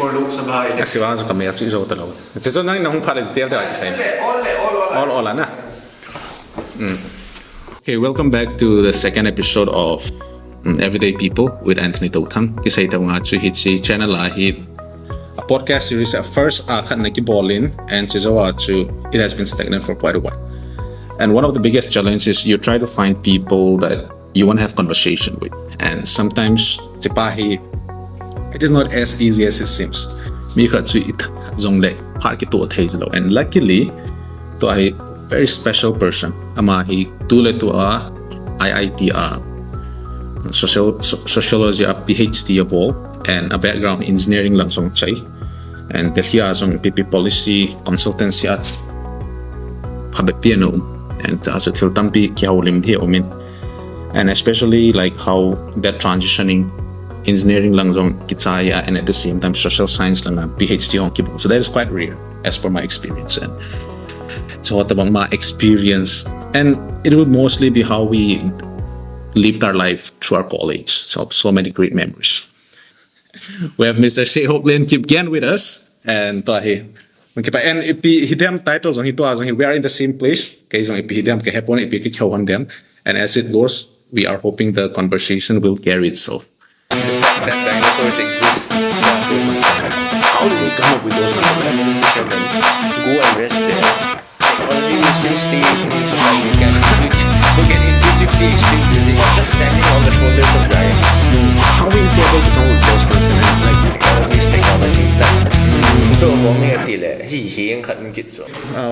for Lok Sabha election. Actually, I come here to show the law. It's so nice. No, part of the all na. Okay, welcome back to the second episode of Everyday People with Anthony Tautang. Kisay tawag to hit si channel ahit a podcast series at first Shehhopelien and it has been stagnant for quite a while. And one of the biggest challenges, you try to find people that you want to have conversation with, and sometimes it is not as easy as it seems. And luckily, to a very special person, he tule to a IIT sociology a PhD ball and a background in engineering lang song chay, and here song PP policy consultancy at piano and as a til tampi kiaulim di omin, and especially like how that transitioning engineering lang song kitsaya and at the same time social science lang PhD on kibo. So that is quite rare as per my experience. And so what about my experience, and it would mostly be how we lived our life through our college. So many great memories. We have Mr. Shehhopelien Kipgen with us, and if he them titles on we are in the same place. Okay, so if he them them, and as it goes, we are hoping the conversation will carry itself. That dinosaurs exist. How do they come up with those numbers? Go and rest there. Technology will still stay in the society. We can intuitively explain physics just standing on the shoulders of giants. How is he able to come up with those concepts? Technology is technology.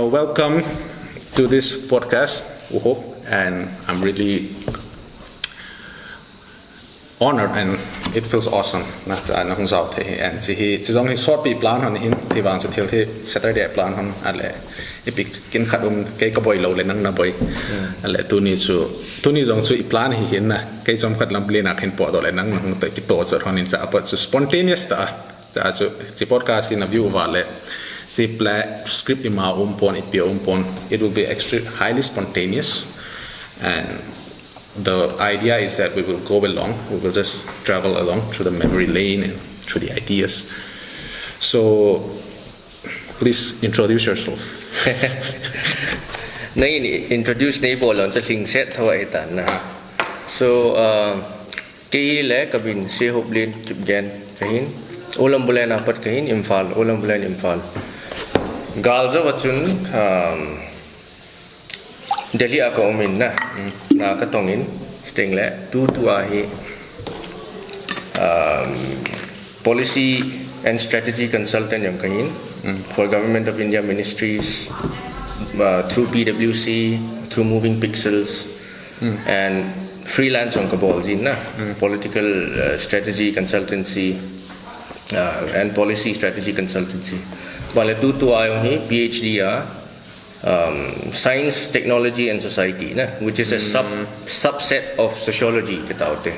Welcome to this podcast, and I'm really honored and it feels awesome and he short plan on him Saturday plan on epic kin khadum ke ka boy lo le nang na boy ale tu ni jong su plan hi hin na ke chom khat lam ple na khin po do le nang nang te ki to chor honin cha apa spontaneous ta chu chi podcast in a view vale chi play script ima pon it will be highly spontaneous, and the idea is that we will go along, we will just travel along through the memory lane and through the ideas. So please introduce yourself. Introduce neighbor on the thing set na. So le kabin Shehhopelien Kipgen kahin ulam bulan apat kahin Imphal ulam bulan Imphal galza wachun Delhi ako umin na katongin sting le tu ahi policy and strategy consultant yung kahin for Government of India ministries through PwC, through Moving Pixels, and freelance on kabolzin na political strategy consultancy and policy strategy consultancy. Wale tu ayong hi PhD science, technology and society na, which is a subset of sociology kitaute.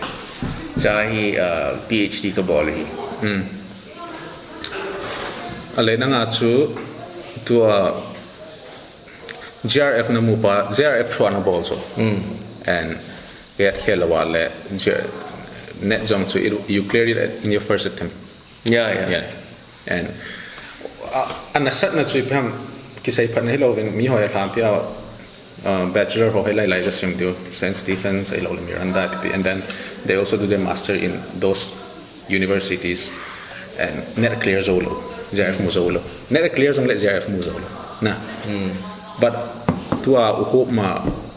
Sahi PhD ka boli. Alay na nga chu to GRF na mupa GRF chua na bolso. And get hela wale net jong to you cleared it in your first attempt. Yeah. And anasat na chu pam kisay pan hello when mi hoya lampia bachelor ho helai lai jasum do St. Stephen's ay lo Miranda, and then they also do their master in those universities, and net clear zolo JF muzolo net clear zong let JF muzolo na. But to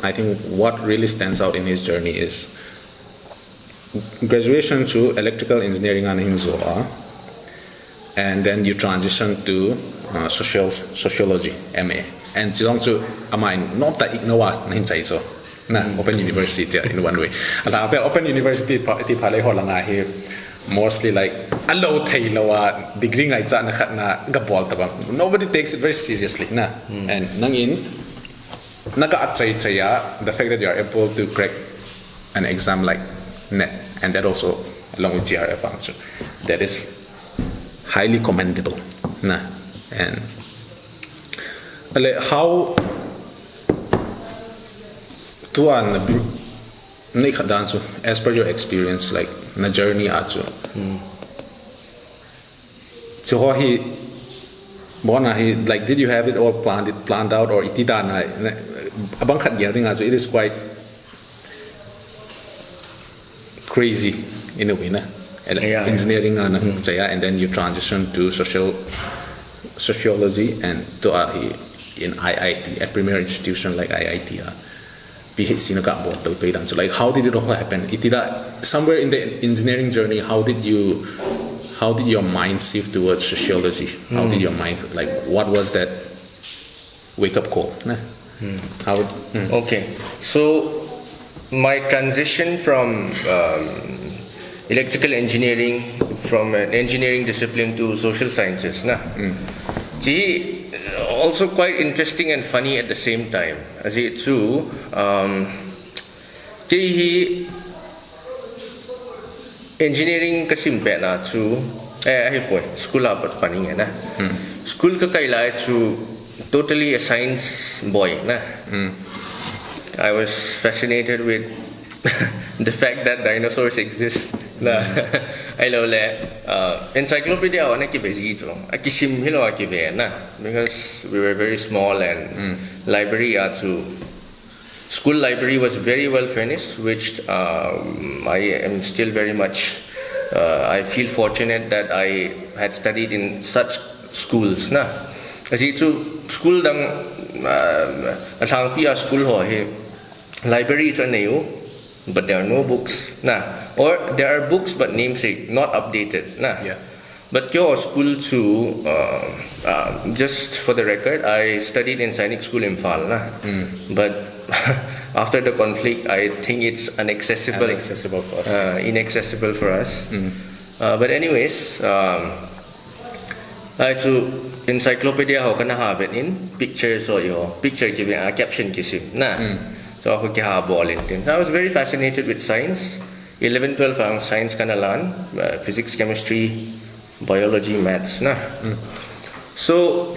I think what really stands out in his journey is graduation to electrical engineering and hinzoa, and then you transition to sociology MA, and also not that ignowa na hinsay so na Open University in one way. Open University ti phalay ho lang hi mostly like allow thailawa degree ngai cha na khat na gabol tabam, nobody takes it very seriously na. And nangin naga atsay chaya the fact that you are able to crack an exam like NET, and that also along with GRF function, that is highly commendable na. And how to as per your experience, like na journey acho so how he like did you have it all planned out or itidan abang khat ya ding so it is quite crazy in a way na engineering and then you transition to sociology and to in IIT a premier institution like IIT PhD na ka bo to pay down so like how did it all happen somewhere in the engineering journey how did your mind shift towards sociology how did your mind like what was that wake up call Okay, so my transition from electrical engineering from an engineering discipline to social sciences also quite interesting and funny at the same time as it too engineering kasimpe na to school apat paning na school ka kailai to totally a science boy na I was fascinated with the fact that dinosaurs exist na encyclopedia na kibezi to akisim hilo akive na because we were very small and library to school library was very well furnished which I am still very much I feel fortunate that I had studied in such schools na kasi to school dang atang school ho library to nayo but there are no books na or there are books but namesake not updated na but your school too just for the record I studied in Sainik school in Phal na but after the conflict I think it's inaccessible for us inaccessible for us but anyways I to encyclopedia how can I have it in pictures or your picture giving a caption kisim na so I was very fascinated with science 11 12 science kanalan physics chemistry biology maths na so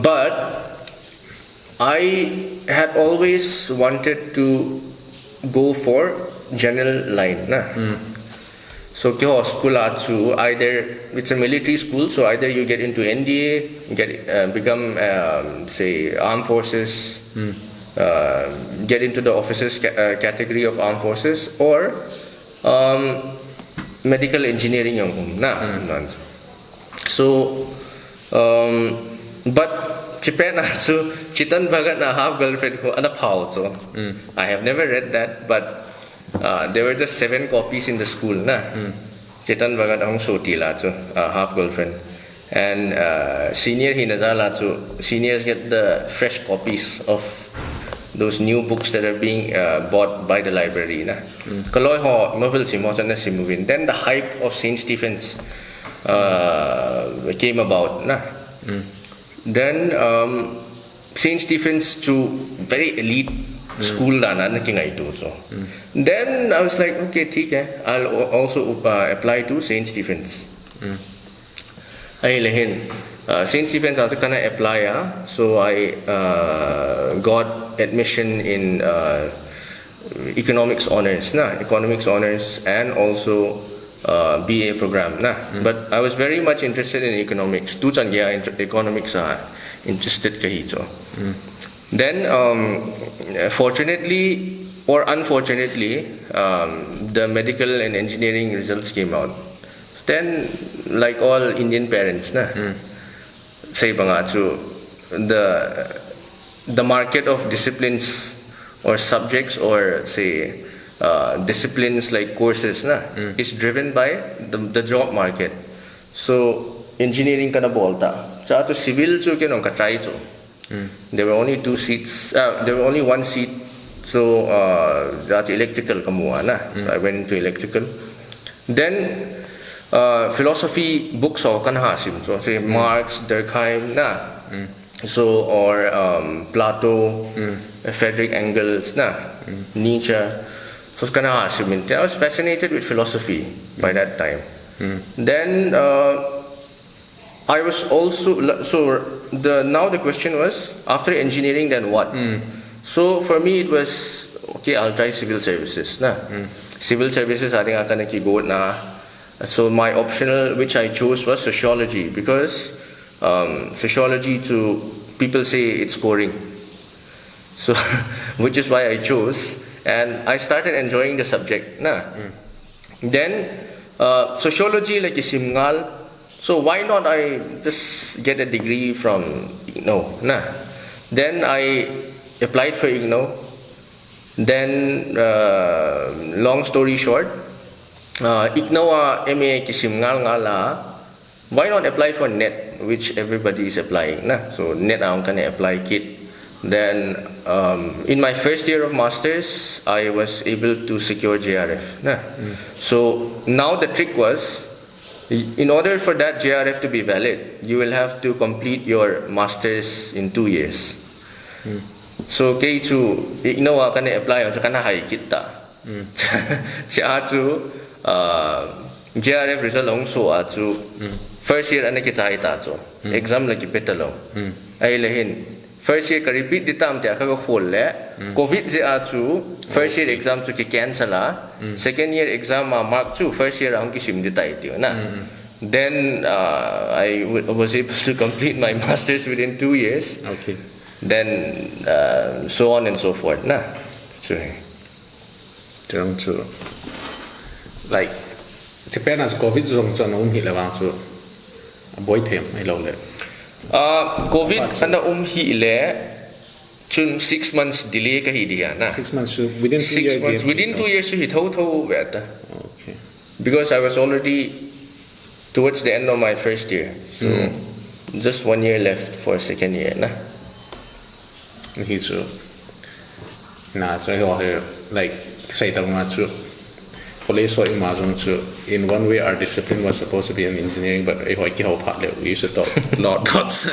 but I had always wanted to go for general line na so kyo school to either it's a military school so either you get into NDA become say armed forces get into the officers category of armed forces or medical engineering yung so but Japan so chitan bagat na half girlfriend ko ana pao so I have never read that but there were just 7 copies in the school na chitan bagat ang soti la so half girlfriend and senior hinazala so seniors get the fresh copies of those new books that are being bought by the library na kaloy ho novel si mo na si movie then the hype of St. Stephen's came about na then St. Stephen's to very elite school na nakinga ito so then I was like okay ठीक है I'll also apply to St. Stephen's ay lahin St. Stephen's ato kana apply so I got admission in economics honors and also BA program na but I was very much interested in economics tu chan gaya economics interested kahito then fortunately or unfortunately the medical and engineering results came out then like all Indian parents na say banga to the market of disciplines or subjects or say disciplines like courses na is driven by the job market so engineering kana bolta sa ato civil so kinong katry to there were only 2 seats there were only 1 seat so that's electrical kamuha na so I went into electrical then philosophy books so kana hasim so say Marx Durkheim na so or Plato Frederick Engels na Nietzsche so kana hasim I was fascinated with philosophy by that time then I was also so now the question was after engineering then what so for me it was okay I'll try civil services na civil services I think akan nakigot na So my optional, which I chose, was sociology, because sociology, to people say it's boring. So, which is why I chose, and I started enjoying the subject. Then sociology like isimngal. So why not I just get a degree from IGNO? Then I applied for IGNO. Then long story short, IGNO MA kisimngal ngala. Why not apply for NET, which everybody is applying? So NET I'm gonna apply kit. Then in my first year of masters, I was able to secure JRF. So now the trick was, in order for that JRF to be valid, you will have to complete your masters in 2 years. So kay chu IGNO ka na apply on sa kana hay kita. Cha chu JRF result ong so chu first year ana kita ita chu exam lagi betalong. Ay lahin first year ka repeat ditam tia ka khol le covid je a chu first year exam chu ki cancel second year exam mark chu first year ang ki sim ditai ti na. Then I was able to complete my masters within 2 years. Okay. Then so on and so forth. So like Japan as COVID zong so no hi lawang so boy them ai lo le. COVID ana hi le chun 6 months delay ka hi dia na. 6 months within 2 years. 6 months within 2 years hi tho beta. Okay. Because I was already towards the end of my first year. So just 1 year left for second year na. He so so like say police or imagine in one way our discipline was supposed to be an engineering, but we used to talk lot dots.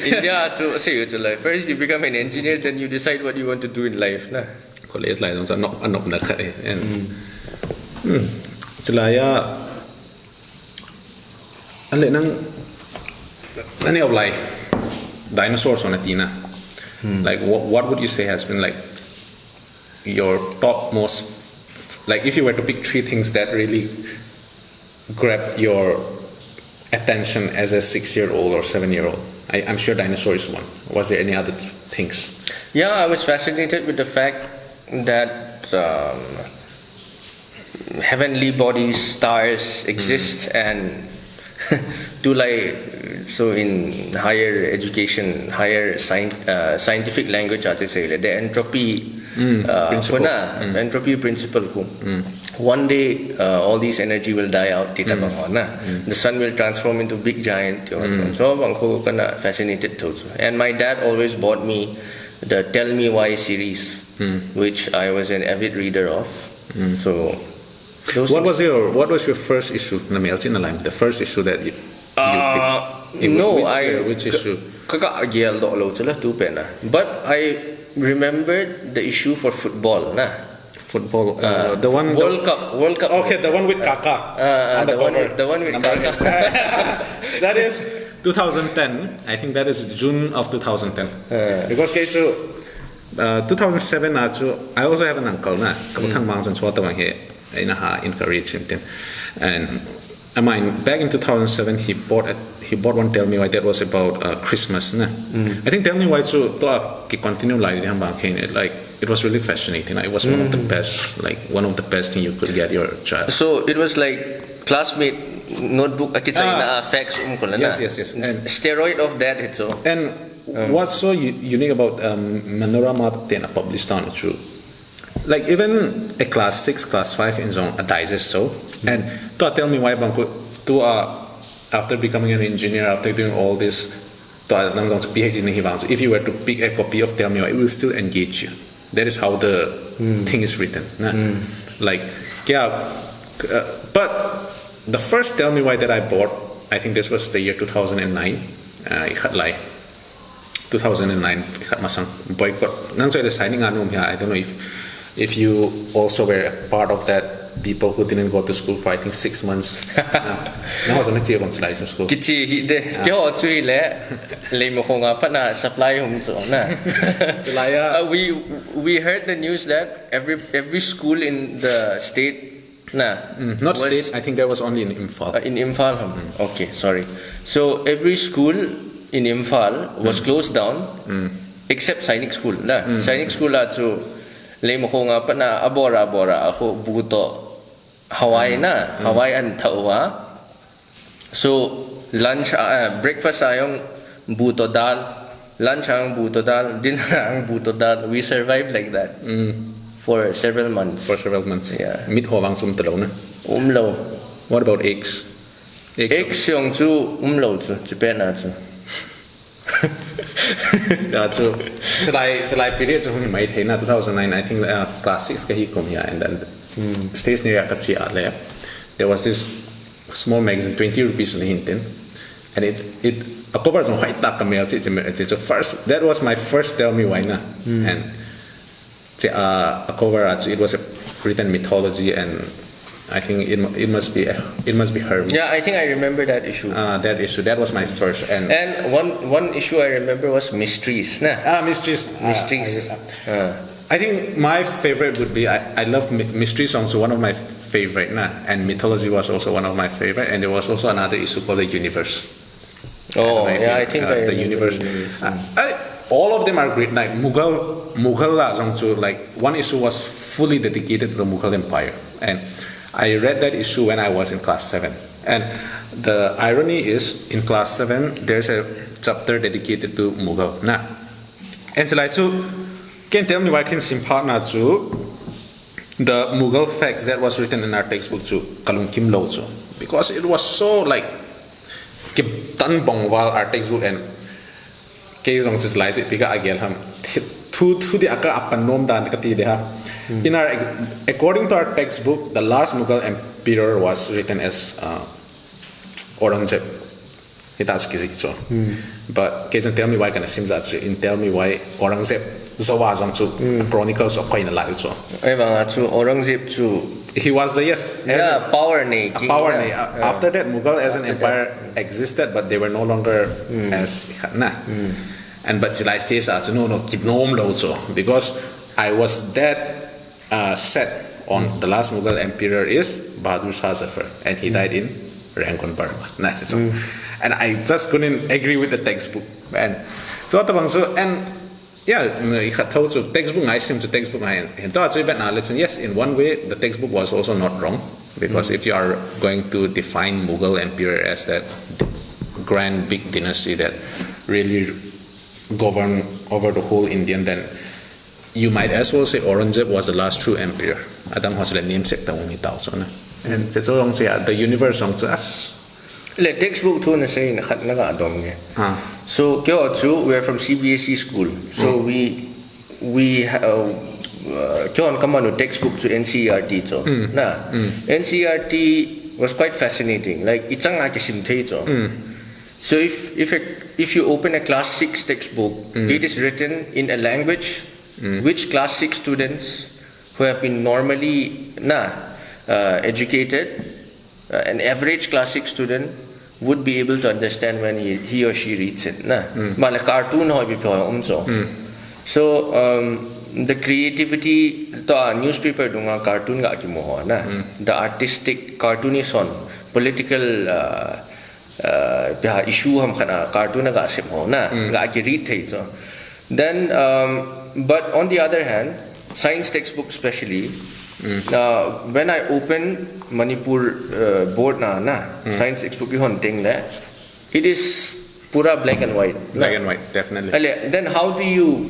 India to say to like first you become an engineer, then you decide what you want to do in life. College like and any of like dinosaurs on a tina. Like what would you say has been like your top most, like if you were to pick 3 things that really grabbed your attention as a 6-year-old or 7-year-old? I'm sure dinosaur is one. Was there any other things? Yeah, I was fascinated with the fact that heavenly bodies, stars exist, and to like, so in higher education, higher scientific language, I say the entropy principle. Entropy principle. One day all this energy will die out. The sun will transform into big giant. So I'm fascinated too. And my dad always bought me the Tell Me Why series, which I was an avid reader of. So what was your first issue? The first issue that you picked? Which issue? But I remembered the issue for football. Football, the one World Cup. Okay, the one with Kaka. The one with Kaka. That is 2010. I think that is June of 2010. Because 2007 I also have an uncle encourage him. And I mean, back in 2007 he bought one Tell Me Why that was about Christmas. I think Tell Me Why to continue like it was really fascinating. It was one of the best, one of the best thing you could get your child. So it was like classmate notebook facts yes. And steroid of that it's all. And what's so unique about Manorama Tena published on it, like even a class 6, class 5 in zone a digest so and to Tell Me Why Bangko to after becoming an engineer, after doing all this PhD, if you were to pick a copy of Tell Me Why, it will still engage you. That is how the thing is written. Like but the first Tell Me Why that I bought, I think this was the year 2009. 2009 boycott. I don't know if you also were a part of that people who didn't go to school for I think 6 months. Now so next year going to license school. Kichi hi de kyo chui le le mo khonga pana supply hum so na. We heard the news that every school in the state not state, I think that was only in Imphal. In Imphal. Okay, sorry. So every school in Imphal was closed down except Sainik school na. Sainik school la chu le mo khonga pana abora ako buto Hawaii an thawa. So lunch breakfast ayong buto dal, lunch ang buto dal, dinner ang buto dal. We survived like that for several months. Yeah. Meat hawang sum talo na. Umlo. What about eggs? Eggs yung chu umlo chu Japan na chu. Yeah, so it's like period so in my 2009 I think class 6 ka hi kom here and then stays near Kachi lab. There was this small magazine 20 rupees in Hinton and it a cover on white tak kamel it's first that was my first tell me why na and a cover it was a written mythology and I think it must be Hermes. Yeah, I think I remember that issue. That was my first and one issue I remember was mysteries. Nah. Mysteries. I think my favorite would be I love mystery songs. One of my favorite, and mythology was also one of my favorite. And there was also another issue called the universe. Oh, I think the universe. All of them are great. Like Mughal like one issue was fully dedicated to the Mughal Empire, and I read that issue when I was in class 7. And the irony is, in class 7, there's a chapter dedicated to Mughal. And so can tell me why can partner to the Mughal facts that was written in our textbook to Kalung Kim Lo to, because it was so like tan bongwal our textbook and case on this lies it because again to the aka apanom dan kati deha. In our, according to our textbook, the last Mughal emperor was written as Aurangzeb. But can you tell me why can I sim that? Tell me why Aurangzeb zawazong to chronicles of Kain alive so. Aurangzeb to he was the power ne. After that, Mughal as an empire existed, but they were no longer as And but Silai stays as no kidnom lo so because I was that. Set on the last Mughal emperor is Bahadur Shah Zafar, and he died in Rangoon, Burma. That's it. And I just couldn't agree with the textbook. And so textbook I seem to textbook yes, in one way the textbook was also not wrong because if you are going to define Mughal emperor as that grand big dynasty that really governed over the whole Indian, then you might as well say Aurangzeb was the last true emperor. Adam was the namesake that we tell so. And so the universe to us. Le textbook to say naga adong. So we are from CBSE school. So we come on textbook to NCERT so. NCERT was quite fascinating. Like itang akisim so. So if you open a class 6 textbook, it is written in a language which class 6 students who have been normally educated, an average class 6 student would be able to understand when he or she reads it. Mala cartoon so the creativity to newspaper dunga cartoon ga kimo the artistic cartoonist on political issue ham khana cartoon ga sim ho ga ki read thai so then but on the other hand, science textbook especially, when I open Manipur board science textbook it is pura black and white. Black and white, definitely. Then how do you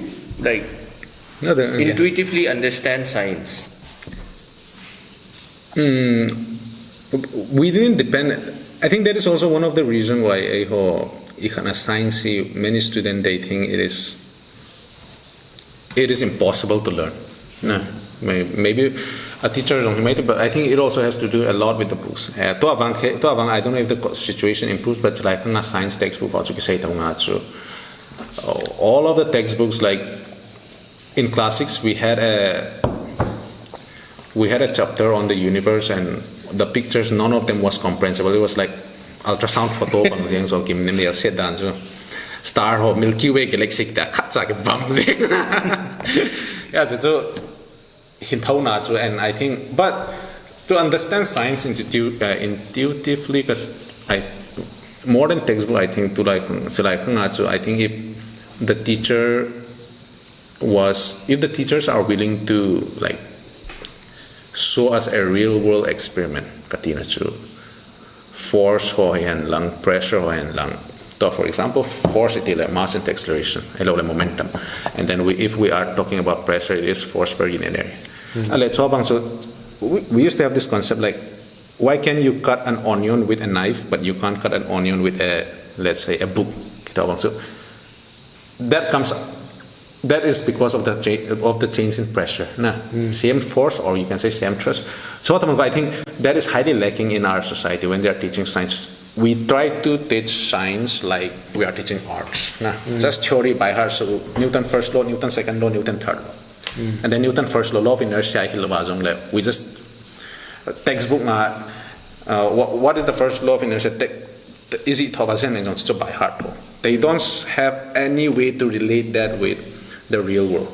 intuitively understand science? We didn't depend. I think that is also one of the reasons why science many students they think it is impossible to learn. Maybe a teacher but I think it also has to do a lot with the books. I don't know if the situation improves, but like a science textbook also say all of the textbooks like in classics we had we had a chapter on the universe and the pictures, none of them was comprehensible. It was like ultrasound photo bang jeng so kim ne me set dan so star ho Milky Way galaxy ta khat cha ke bang jeng yeah so hin thau na so and I think but to understand science intuitively I more than textbook I think to like so I think if the teachers are willing to like show us a real world experiment katina chu force ho and lang pressure ho and lang so for example force it like mass and acceleration hello the momentum and then if we are talking about pressure it is force per unit area let's so we used to have this concept like why can you cut an onion with a knife but you can't cut an onion with a let's say a book so that is because of the change in pressure. Same force, or you can say same thrust. So I think that is highly lacking in our society when they are teaching science. We try to teach science like we are teaching arts. Just theory by heart. So Newton first law, Newton second law, Newton third law. And then Newton first law of inertia. We just textbook. What is the first law of inertia? Is it by heart? They don't have any way to relate that with the real world.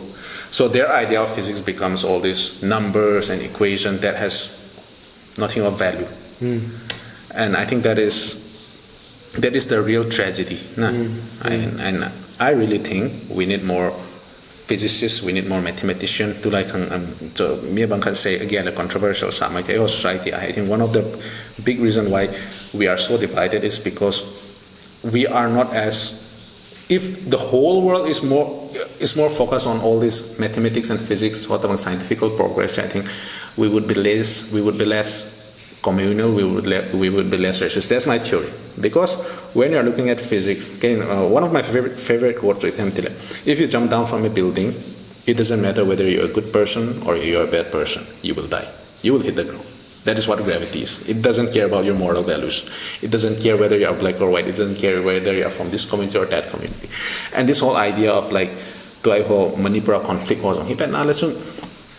So their idea of physics becomes all these numbers and equations that has nothing of value. And I think that is the real tragedy. And I really think we need more physicists, we need more mathematicians to like so me can say again a controversial society. I think one of the big reasons why we are so divided is because we are not as if the whole world is more focused on all this mathematics and physics, what about scientific progress, I think we would be less communal, we would be less racist. That's my theory. Because when you're looking at physics, again, one of my favorite quotes with him, if you jump down from a building, it doesn't matter whether you're a good person or you're a bad person, you will die. You will hit the ground. That is what gravity is. It doesn't care about your moral values. It doesn't care whether you are black or white. It doesn't care whether you are from this community or that community. And this whole idea of like, to I whole Manipura conflict was on hip. And now listen,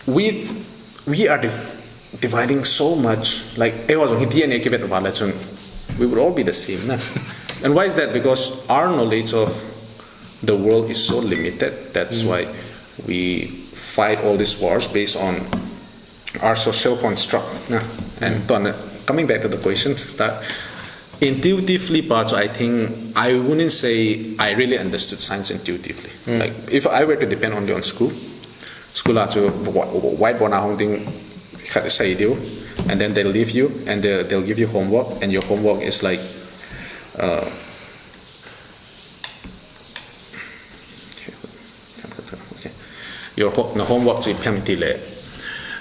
we are dividing so much. Like, it was on DNA give it we would all be the same. Nah? And why is that? Because our knowledge of the world is so limited. That's why we fight all these wars based on our social construct. And coming back to the questions, start intuitively parts. I think I wouldn't say I really understood science intuitively. Like if I were to depend only on school has to whiteboard holding and then they'll leave you and they'll give you homework and your homework is like your homework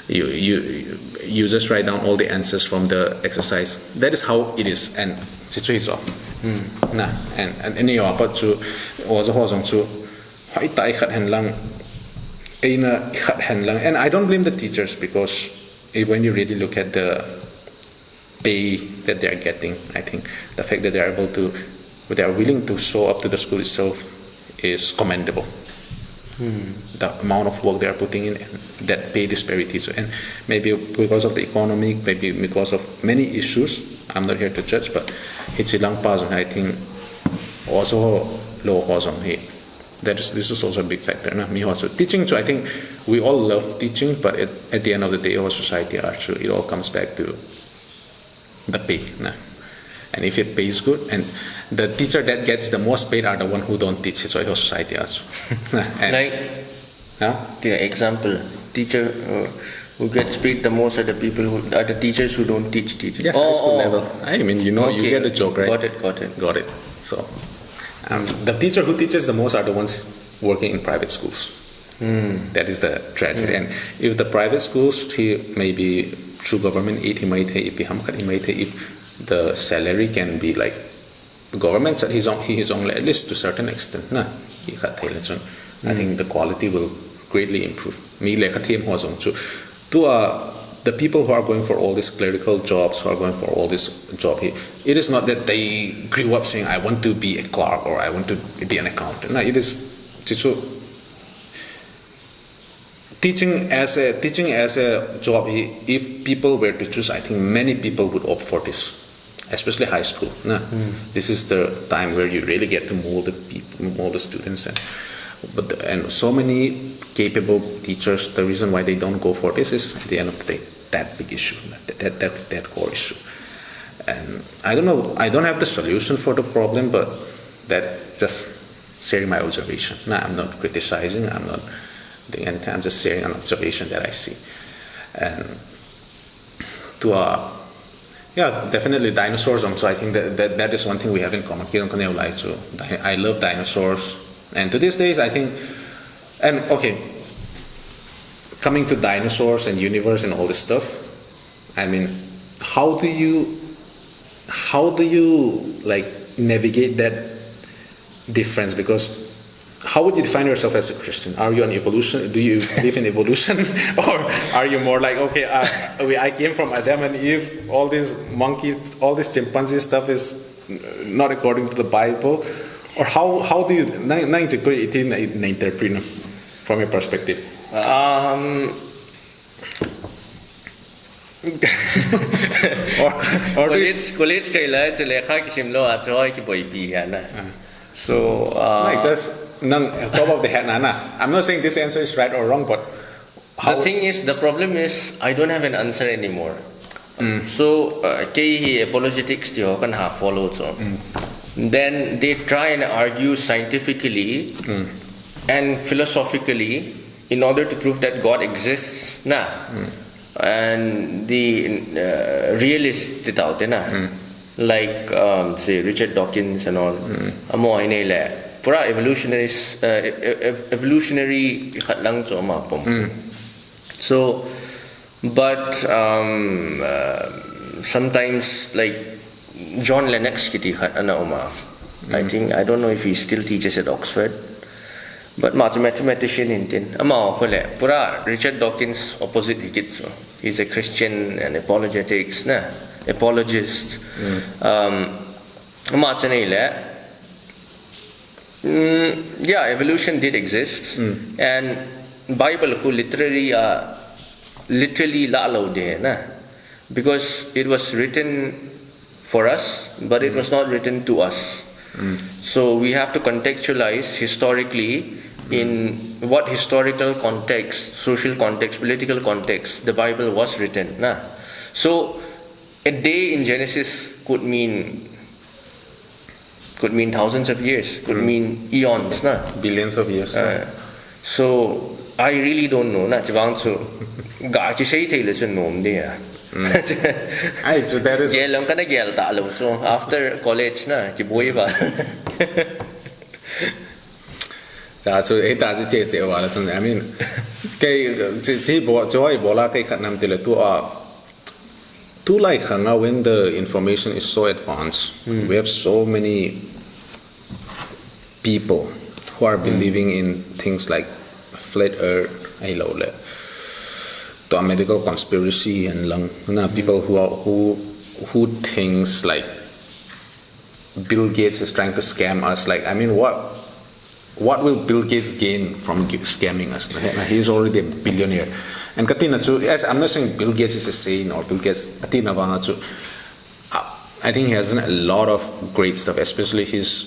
you just write down all the answers from the exercise. That is how it is and situation. And any about to was a housing to and I don't blame the teachers because when you really look at the pay that they are getting, I think the fact that they are willing to show up to the school itself is commendable. The amount of work they are putting in, that pay disparities, and maybe because of the economy, maybe because of many issues. I'm not here to judge, but it's a long pause, and I think also low pause on here. This is also a big factor. Me also teaching. So I think we all love teaching, but at the end of the day, our society actually it all comes back to the pay. And if it pays good, and the teacher that gets the most paid are the one who don't teach. So our society also. The example, teacher who gets paid the most are the people who are the teachers who don't teach. Yeah, high school level. I mean, you get the joke, right? Got it. So, the teacher who teaches the most are the ones working in private schools. That is the tragedy. And if the private schools, he maybe through government aid, he might if the salary can be like government said he is only at least to a certain extent. I think the quality will greatly improve. The people who are going for all these clerical jobs, who are going for all this job here, it is not that they grew up saying I want to be a clerk or I want to be an accountant. No, it is teaching as a job, if people were to choose, I think many people would opt for this, especially high school. Nah. This is the time where you really get to mold the people, mold the students, and so many capable teachers. The reason why they don't go for this is, at the end of the day, that big issue, that core issue. And I don't know, I don't have the solution for the problem, but that just sharing my observation. Nah, I'm not criticizing, I'm not doing anything, I'm just sharing an observation that I see. And definitely dinosaurs. So I think that is one thing we have in common. I love dinosaurs, and to these days I think, and okay, coming to dinosaurs and universe and all this stuff, I mean, how do you like navigate that difference? Because how would you define yourself as a Christian? Are you an evolution? Do you believe in evolution, or are you more like, okay, I came from Adam and Eve, all these monkeys, all this chimpanzee stuff is not according to the Bible? Or how do you interpret from your perspective? College kaila lekha kisimlo achoy ki boipi yana. So like just top of the head, Nana. I'm not saying this answer is right or wrong, but the thing is, the problem is I don't have an answer anymore. So kei apologetics tio kan ha follow so. Then they try and argue scientifically and philosophically in order to prove that God exists. And the realists it out, like say Richard Dawkins and all. Amo inele pura evolutionary khat lang cho ma pom. So, but sometimes like John Lennox kiti khat ana oma. I think, I don't know if he still teaches at Oxford, but mathematician intin ama khole pura Richard Dawkins opposite hikit so. He's a Christian and apologist. Evolution did exist, and Bible who literally la lo de na, because it was written for us, but it was not written to us. So we have to contextualize historically in what historical context, social context, political context the Bible was written. So a day in Genesis could mean thousands of years, could mean eons, billions of years. So I really don't know. So that is. So after college, So I mean, when the information is so advanced, we have so many people who are believing in things like flat earth, to a medical conspiracy, and people who thinks like Bill Gates is trying to scam us. Like, I mean, what will Bill Gates gain from scamming us? He's already a billionaire. And Katina too, yes, I'm not saying Bill Gates is a saint or Bill Gates, I think he has done a lot of great stuff, especially his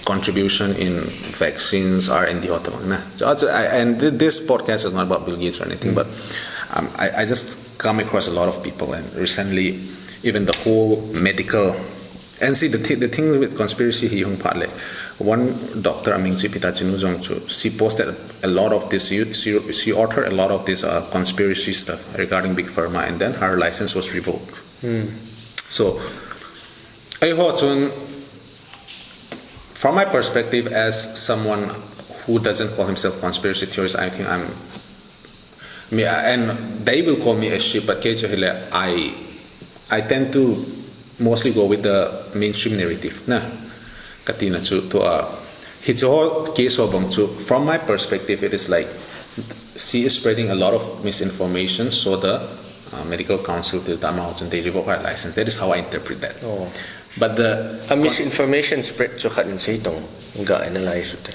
contribution in vaccines, R&D. And this podcast is not about Bill Gates or anything, but I just come across a lot of people, and recently even the whole medical. And see, the thing with conspiracy, one doctor, she posted a lot of this, she authored a lot of this conspiracy stuff regarding Big Pharma, and then her license was revoked. So, from my perspective as someone who doesn't call himself conspiracy theorist, I think and they will call me a sheep, but I tend to mostly go with the mainstream narrative. From my perspective, it is like she is spreading a lot of misinformation, so the medical council they revoke her license. That is how I interpret that. But the misinformation spread to analyze it.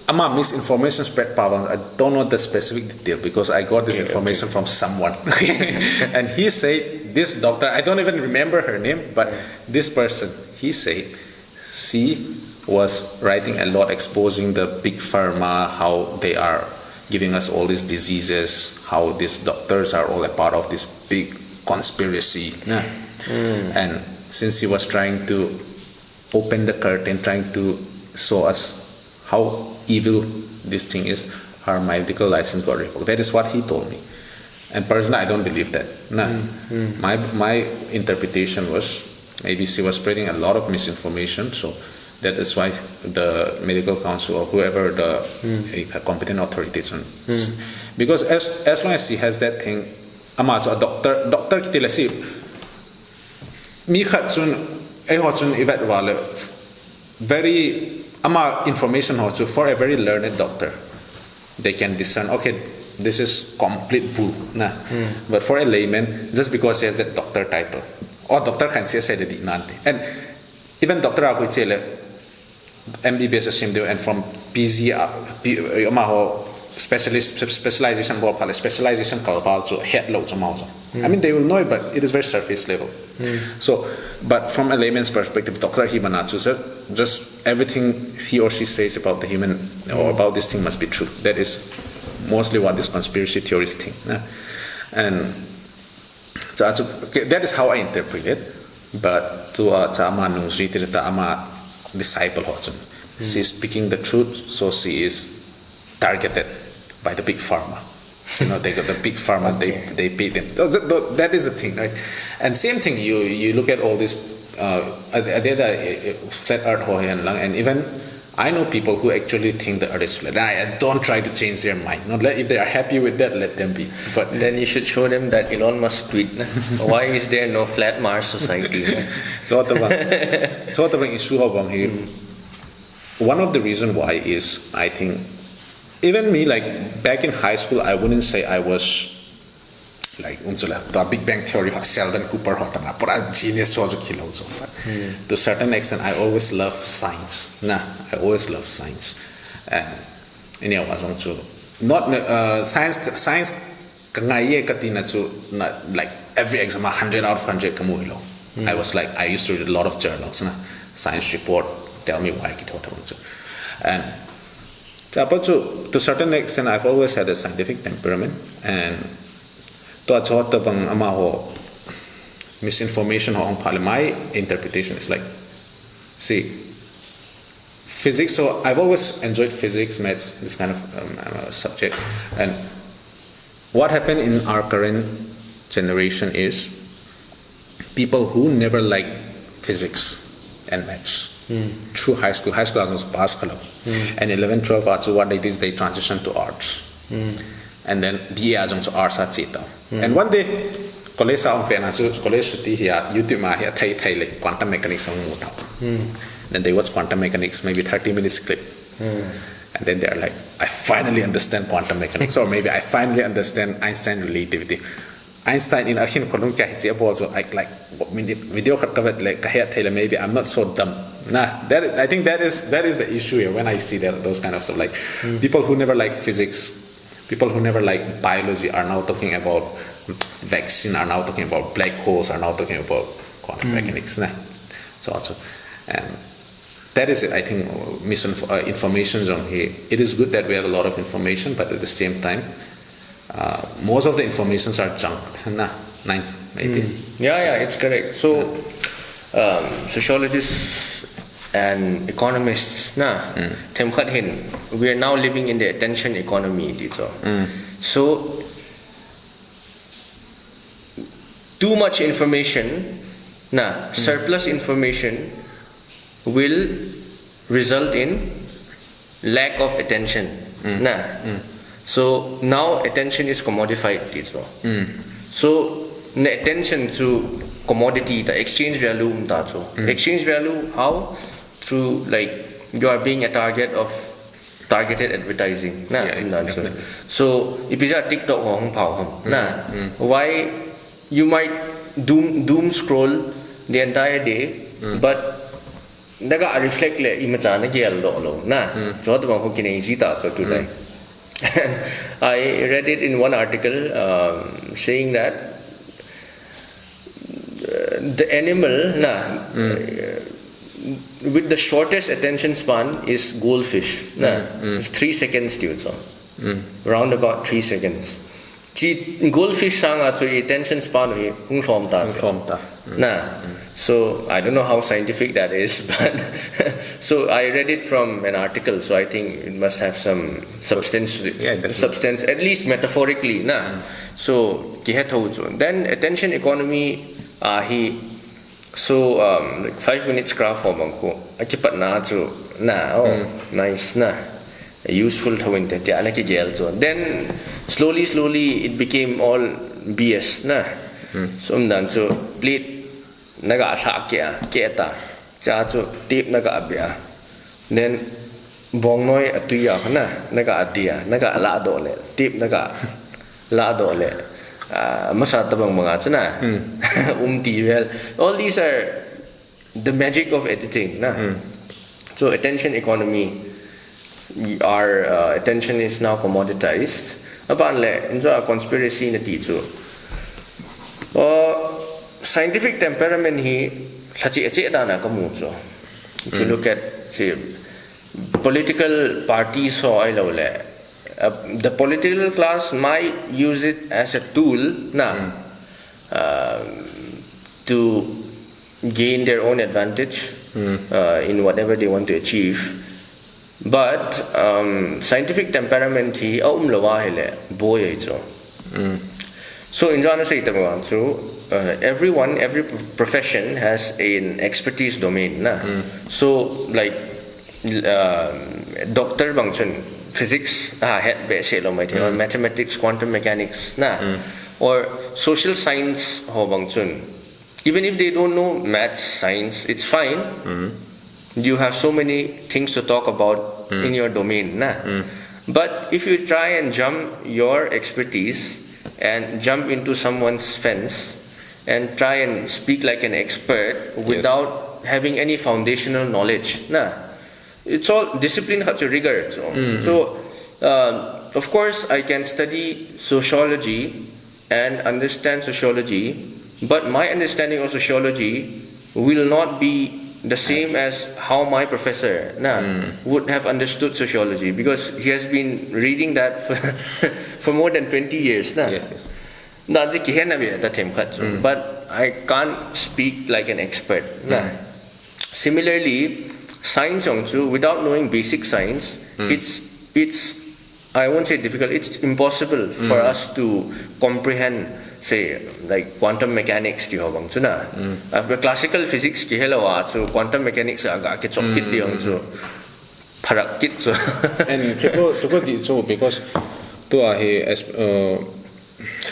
ama misinformation spread power. I don't know the specific detail because I got this information from someone. And he said, this doctor, I don't even remember her name, but this person, he said, she was writing a lot exposing the big pharma, how they are giving us all these diseases, how these doctors are all a part of this big conspiracy. And since he was trying to open the curtain, trying to show us how evil this thing is, her medical license got revoked. That is what he told me. And personally, I don't believe that. My interpretation was maybe she was spreading a lot of misinformation, so that is why the medical council or whoever the competent authorities on. Because as long as she has that thing, ama so a doctor kitila si mi khat chun ai ho chun evat wale very ama information ho chu for a very learned doctor they can discern, okay, this is complete bull but for a layman, just because he has that doctor title or doctor can say the nante, and even doctor aku chele MBBS simdo and from PG ama ho specialization ball pala specialization kalval to head loads of mouse. I mean they will know it, but it is very surface level. So but from a layman's perspective, Dr. Hibanatsu said just everything he or she says about the human or about this thing must be true. That is mostly what this conspiracy theorists think. And so that is how I interpret it. But to ama nungsri tirita ama disciple hochun, she is speaking the truth, so she is targeted by the big pharma. You know, they got the big pharma, they pay them. That is the thing, right? And same thing, you look at all this flat earth and even I know people who actually think the earth is flat. I don't try to change their mind. If they are happy with that, let them be. But then you should show them that Elon Musk tweet. Why is there no flat Mars society? One of the reasons why is, I think, even me, like back in high school, I wouldn't say I was like the Big Bang Theory, Sheldon Cooper, pura genius to a certain extent, I always loved science. I always loved science, and I was also not science. Not like every exam 100 out of 100 I was like, I used to read a lot of journals. Science report tell me why and to a certain extent, I've always had a scientific temperament, and misinformation my interpretation is like, see, physics. So I've always enjoyed physics, maths, this kind of subject. And what happened in our current generation is people who never liked physics and maths through high school I was pass and 11, 12 arts, what they did is they transitioned to arts. And then BA as arts are chita. And one day college on pen college here YouTube ma here thai quantum mechanics on then they watch quantum mechanics, maybe 30 minutes clip. And then they're like, I finally understand quantum mechanics, or maybe I finally understand Einstein relativity. Einstein in akin kolum kya also like video covered like maybe I'm not so dumb. I think that is the issue here when I see those kind of stuff, like people who never like physics, people who never like biology are now talking about vaccine, are now talking about black holes, are now talking about quantum mechanics. So also, and that is it. I think information on here. It is good that we have a lot of information, but at the same time, most of the informations are junk. Maybe. Yeah, it's correct. So, sociologists and economists, we are now living in the attention economy. So, too much information, surplus information will result in lack of attention. So now attention is commodified. So the attention to commodity, the exchange value. Exchange value, how? Through like you are being a target of targeted advertising. So if you are TikTok, why you might doom scroll the entire day, but naga reflect le imaja na gel lo na so the bang kine easy ta so today. And I read it in one article saying that the animal with the shortest attention span is goldfish. 3 seconds round about 3 seconds. Goldfish sang attention span so I don't know how scientific that is, but so I read it from an article, so I think it must have some substance to it. Substance, at least metaphorically. So then attention economy so like 5 minutes craft for bangko akipat nice useful to win then slowly it became all BS so plate naga keta tip naga abia then bongnoi atuya naga adia naga la dole tip naga la dole masatabang mga all these are the magic of editing so attention economy, our attention is now commoditized upon a conspiracy na ticho scientific temperament if you look at say political parties the political class might use it as a tool to gain their own advantage in whatever they want to achieve. But scientific temperament so in every profession has an expertise domain so like doctor bangchun physics or mathematics, quantum mechanics or social science even if they don't know maths, science, it's fine. You have so many things to talk about in your domain but if you try and jump your expertise and jump into someone's fence and try and speak like an expert without having any foundational knowledge it's all discipline has a rigor so of course I can study sociology and understand sociology, but my understanding of sociology will not be the same as how my professor would have understood sociology, because he has been reading that for more than 20 years but I can't speak like an expert similarly science without knowing basic science it's I won't say difficult, it's impossible for us to comprehend say like quantum mechanics classical physics so quantum mechanics and so because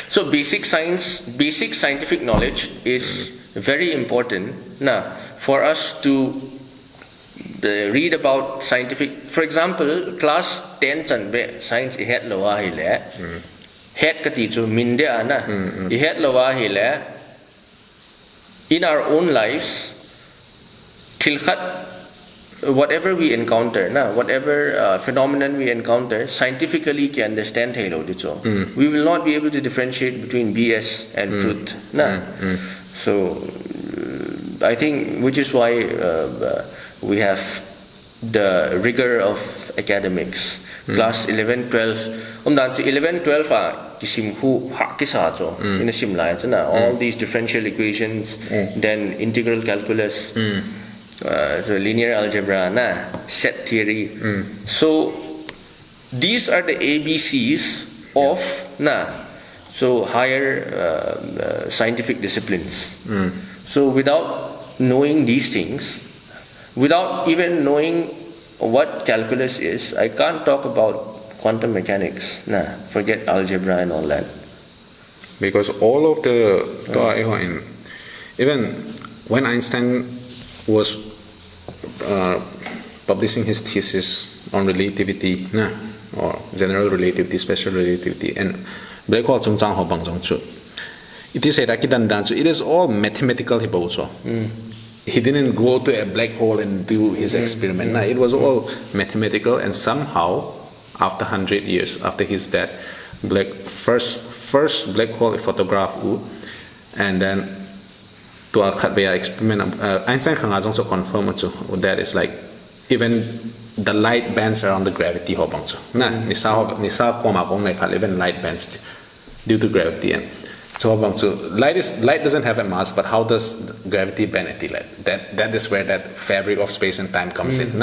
so basic scientific knowledge is very important for us to read about scientific. For example, class 10 science ihet lawa hile het kati chu minde ana ihet lawa hile in our own lives tilkhat whatever we encounter whatever phenomenon we encounter scientifically can understand we will not be able to differentiate between BS and truth so I think which is why we have the rigor of academics class 11 12 11 12 all these differential equations then integral calculus so linear algebra set theory so these are the ABCs of so higher scientific disciplines so without knowing these things, without even knowing what calculus is, I can't talk about quantum mechanics. Forget algebra and all that. Because all of the even when Einstein was publishing his thesis on relativity, or general relativity, special relativity, and it is it is all mathematical he didn't go to a black hole and do his experiment. Nah, it was all mathematical, and somehow after 100 years after his death, first black hole photograph and then to a experiment Einstein also confirmed that is like even the light bands around the gravity nisa even light bands due to gravity. And so light doesn't have a mass, but how does gravity bend at the light? That is where that fabric of space and time comes in.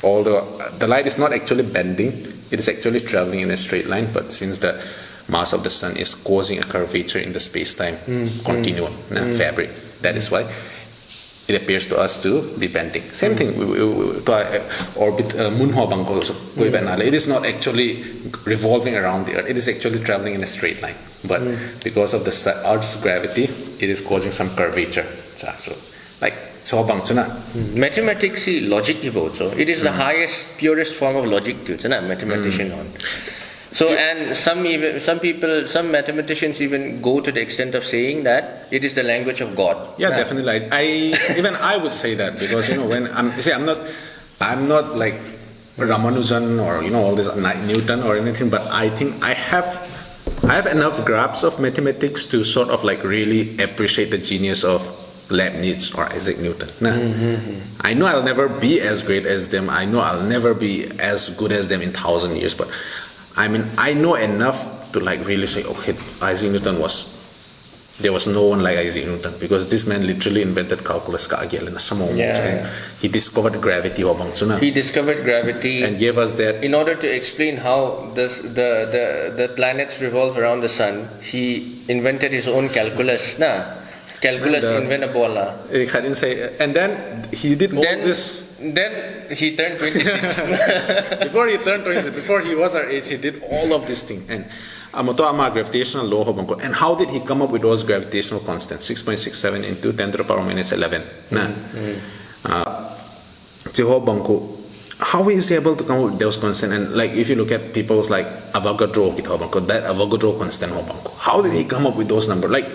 Although the light is not actually bending, it is actually traveling in a straight line, but since the mass of the sun is causing a curvature in the space-time continuum fabric, that is why it appears to us to be bending. Same thing to orbit moon also. It is not actually revolving around the earth, it is actually traveling in a straight line, but because of the earth's gravity, it is causing some curvature. So like mathematics logic also. It is the highest, purest form of logic too. Mathematician on. So and some mathematicians even go to the extent of saying that it is the language of God. Yeah, definitely. I would say that, because when I'm not like Ramanujan or all this Newton or anything, but I think I have enough grasp of mathematics to sort of like really appreciate the genius of Leibniz or Isaac Newton. I know I'll never be as great as them. I know I'll never be as good as them in 1,000 years, but I mean, I know enough to like really say, okay, Isaac Newton there was no one like Isaac Newton, because this man literally invented calculus. He discovered gravity. He discovered gravity and gave us that. In order to explain how the planets revolve around the sun, he invented his own calculus. Calculus inventable. And then he did all this. Then he turned 26. Before he turned 26, before he was our age, he did all of this thing. And gravitational law. And how did he come up with those gravitational constants? 6.67 into 10 to the power minus 11. How is he able to come up with those constants? And like if you look at people's like Avogadro, that Avogadro constant, how did he come up with those numbers? Like,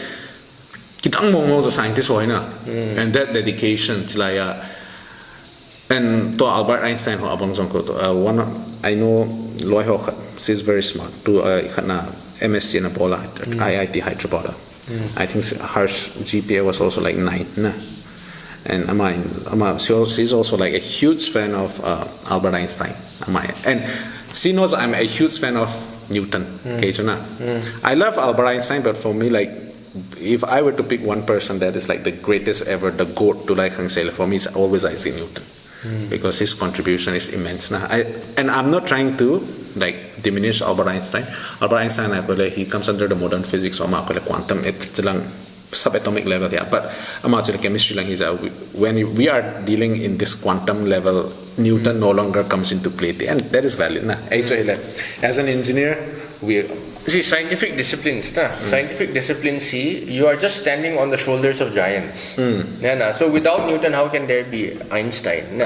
kitang mo sa scientist and that dedication and to Albert Einstein one I know Loy she's very smart to MSc in Abola IIT Hyderabad. I think her GPA was also like 9 and she's also like a huge fan of Albert Einstein, and she knows I'm a huge fan of Newton. I love Albert Einstein, but for me, like, if I were to pick one person that is like the greatest ever, the GOAT to like for me, it's always Isaac Newton, because his contribution is immense. And I'm not trying to like diminish Albert Einstein. Albert Einstein, he comes under the modern physics or quantum subatomic level, but chemistry lang when we are dealing in this quantum level, Newton no longer comes into play, and that is valid. As an engineer, scientific disciplines, scientific disciplines, you are just standing on the shoulders of giants. So without Newton, how can there be Einstein?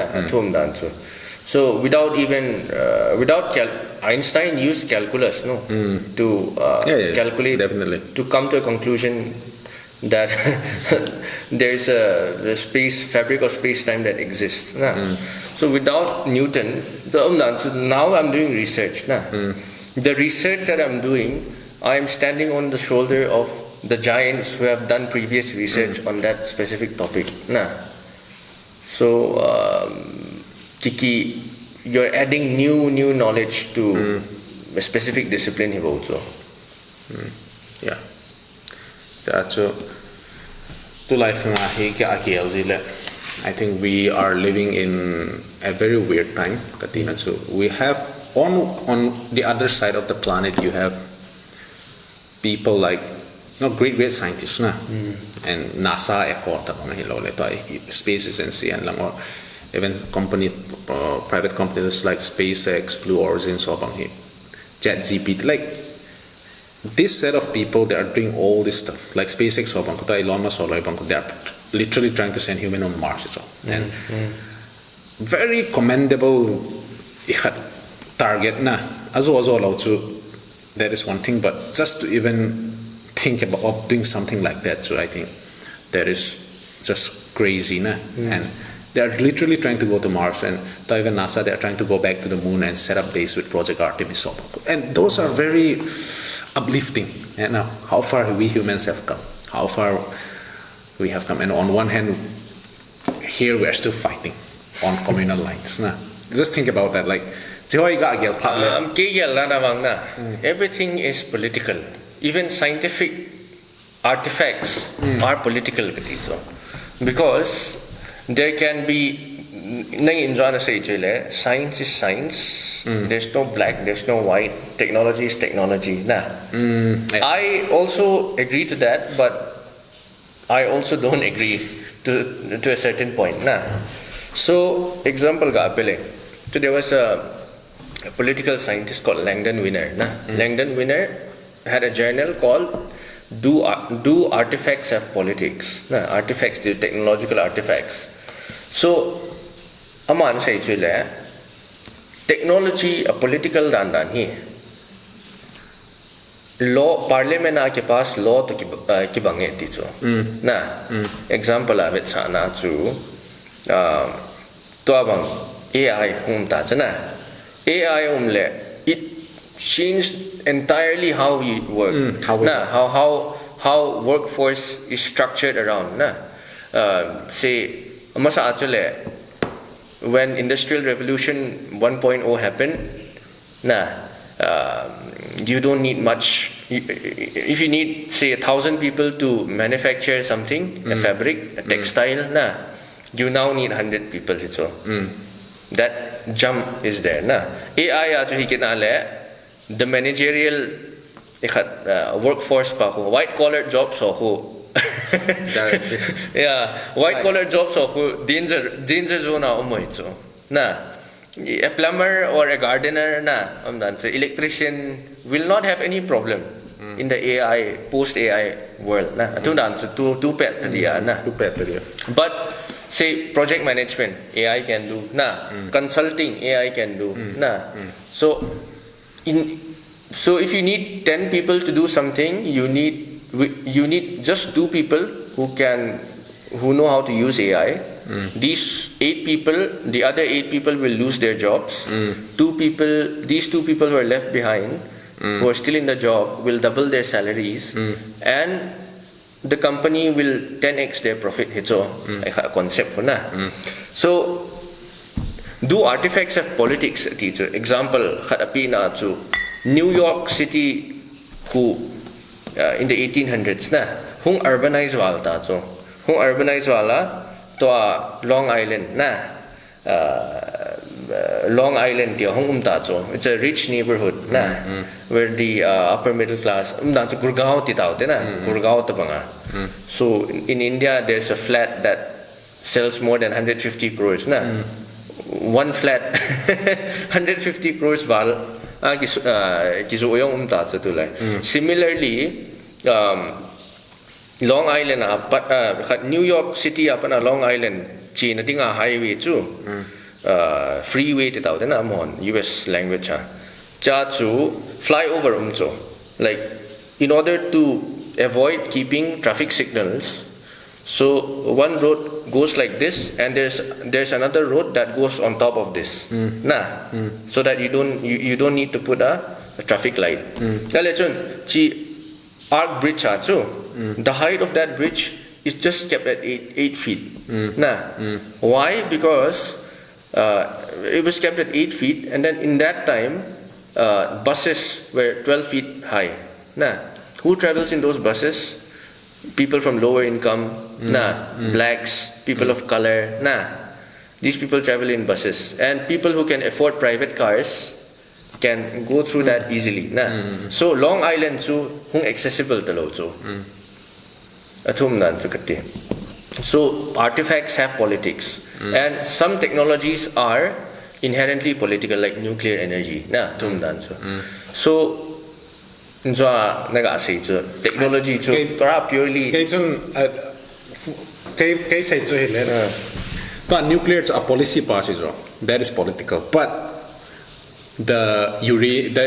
So without Einstein used calculus to calculate, definitely, to come to a conclusion that there is a fabric of space-time that exists. So without Newton, so now I'm doing research. The research that I'm doing, I am standing on the shoulder of the giants who have done previous research on that specific topic. So, you're adding new knowledge to a specific discipline here also. Yeah. I think we are living in a very weird time. So we have on the other side of the planet, you have people like great scientists and NASA space agency and or even private companies like SpaceX, Blue Origin, JetGPT, like this set of people, they are doing all this stuff like SpaceX, Elon Musk, they are literally trying to send human on Mars and very commendable target that is one thing, but just to even think of doing something like that, so I think that is just crazy, na? And they are literally trying to go to Mars, and even NASA, they are trying to go back to the moon and set up base with Project Artemis. And those are very uplifting. You know, how far we humans have come, how far we have come. And on one hand, here we are still fighting on communal lines. Nah. Just think about that. Like, everything is political. Even scientific artifacts are political. Because there can be science is science. There's no black, there's no white. Technology is technology. I also agree to that, but I also don't agree to a certain point. So, example ga apele. So there was a political scientist called Langdon Winner. Langdon Winner had a journal called Do Artifacts Have Politics? Artifacts, the technological artifacts. So, aman say chule technology a political dandan hi. Law parliament ke paas law to ki bange ti cho. Example avit sana chu to abang AI ta chana. AI it changed entirely how we work. How workforce is structured around. Say masa actually when Industrial Revolution 1.0 happened, you don't need much. If you need say 1,000 people to manufacture something, a fabric, a textile, you now need 100 people. So that jump is there. AI actually the managerial workforce pa ko white collar jobs ho yeah, white collar jobs ho danger zone a plumber or a gardener so electrician will not have any problem in the AI post AI world but say project management AI can do consulting AI can do so if you need 10 people to do something, you need just 2 people who know how to use AI. These 8 people, the other 8 people will lose their jobs. These 2 people who are left behind, who are still in the job, will double their salaries, and the company will 10x their profit. Concept. So, do artifacts have politics, teacher? Example, New York City, who in the 1800s, hung urbanized wala to Long Island, Long Island it's a rich neighborhood, where the upper middle class, so in India there's a flat that sells more than 150 crores, one flat 150 crores val. Similarly, Long Island, New York City, Long Island, China tinga highway too, freeway US language flyover like in order to avoid keeping traffic signals. So one road goes like this, and there's another road that goes on top of this, so that you don't need to put a traffic light. Arc bridge the height of that bridge is just kept at 8 feet. Why? Because it was kept at 8 feet, and then in that time buses were 12 feet high. Who travels in those buses? People from lower income, blacks, people of color, these people travel in buses, and people who can afford private cars can go through that easily. So Long Island hung accessible talo so artifacts have politics, and some technologies are inherently political, like nuclear energy. So technology purely but nuclear is a policy part, that is political, but the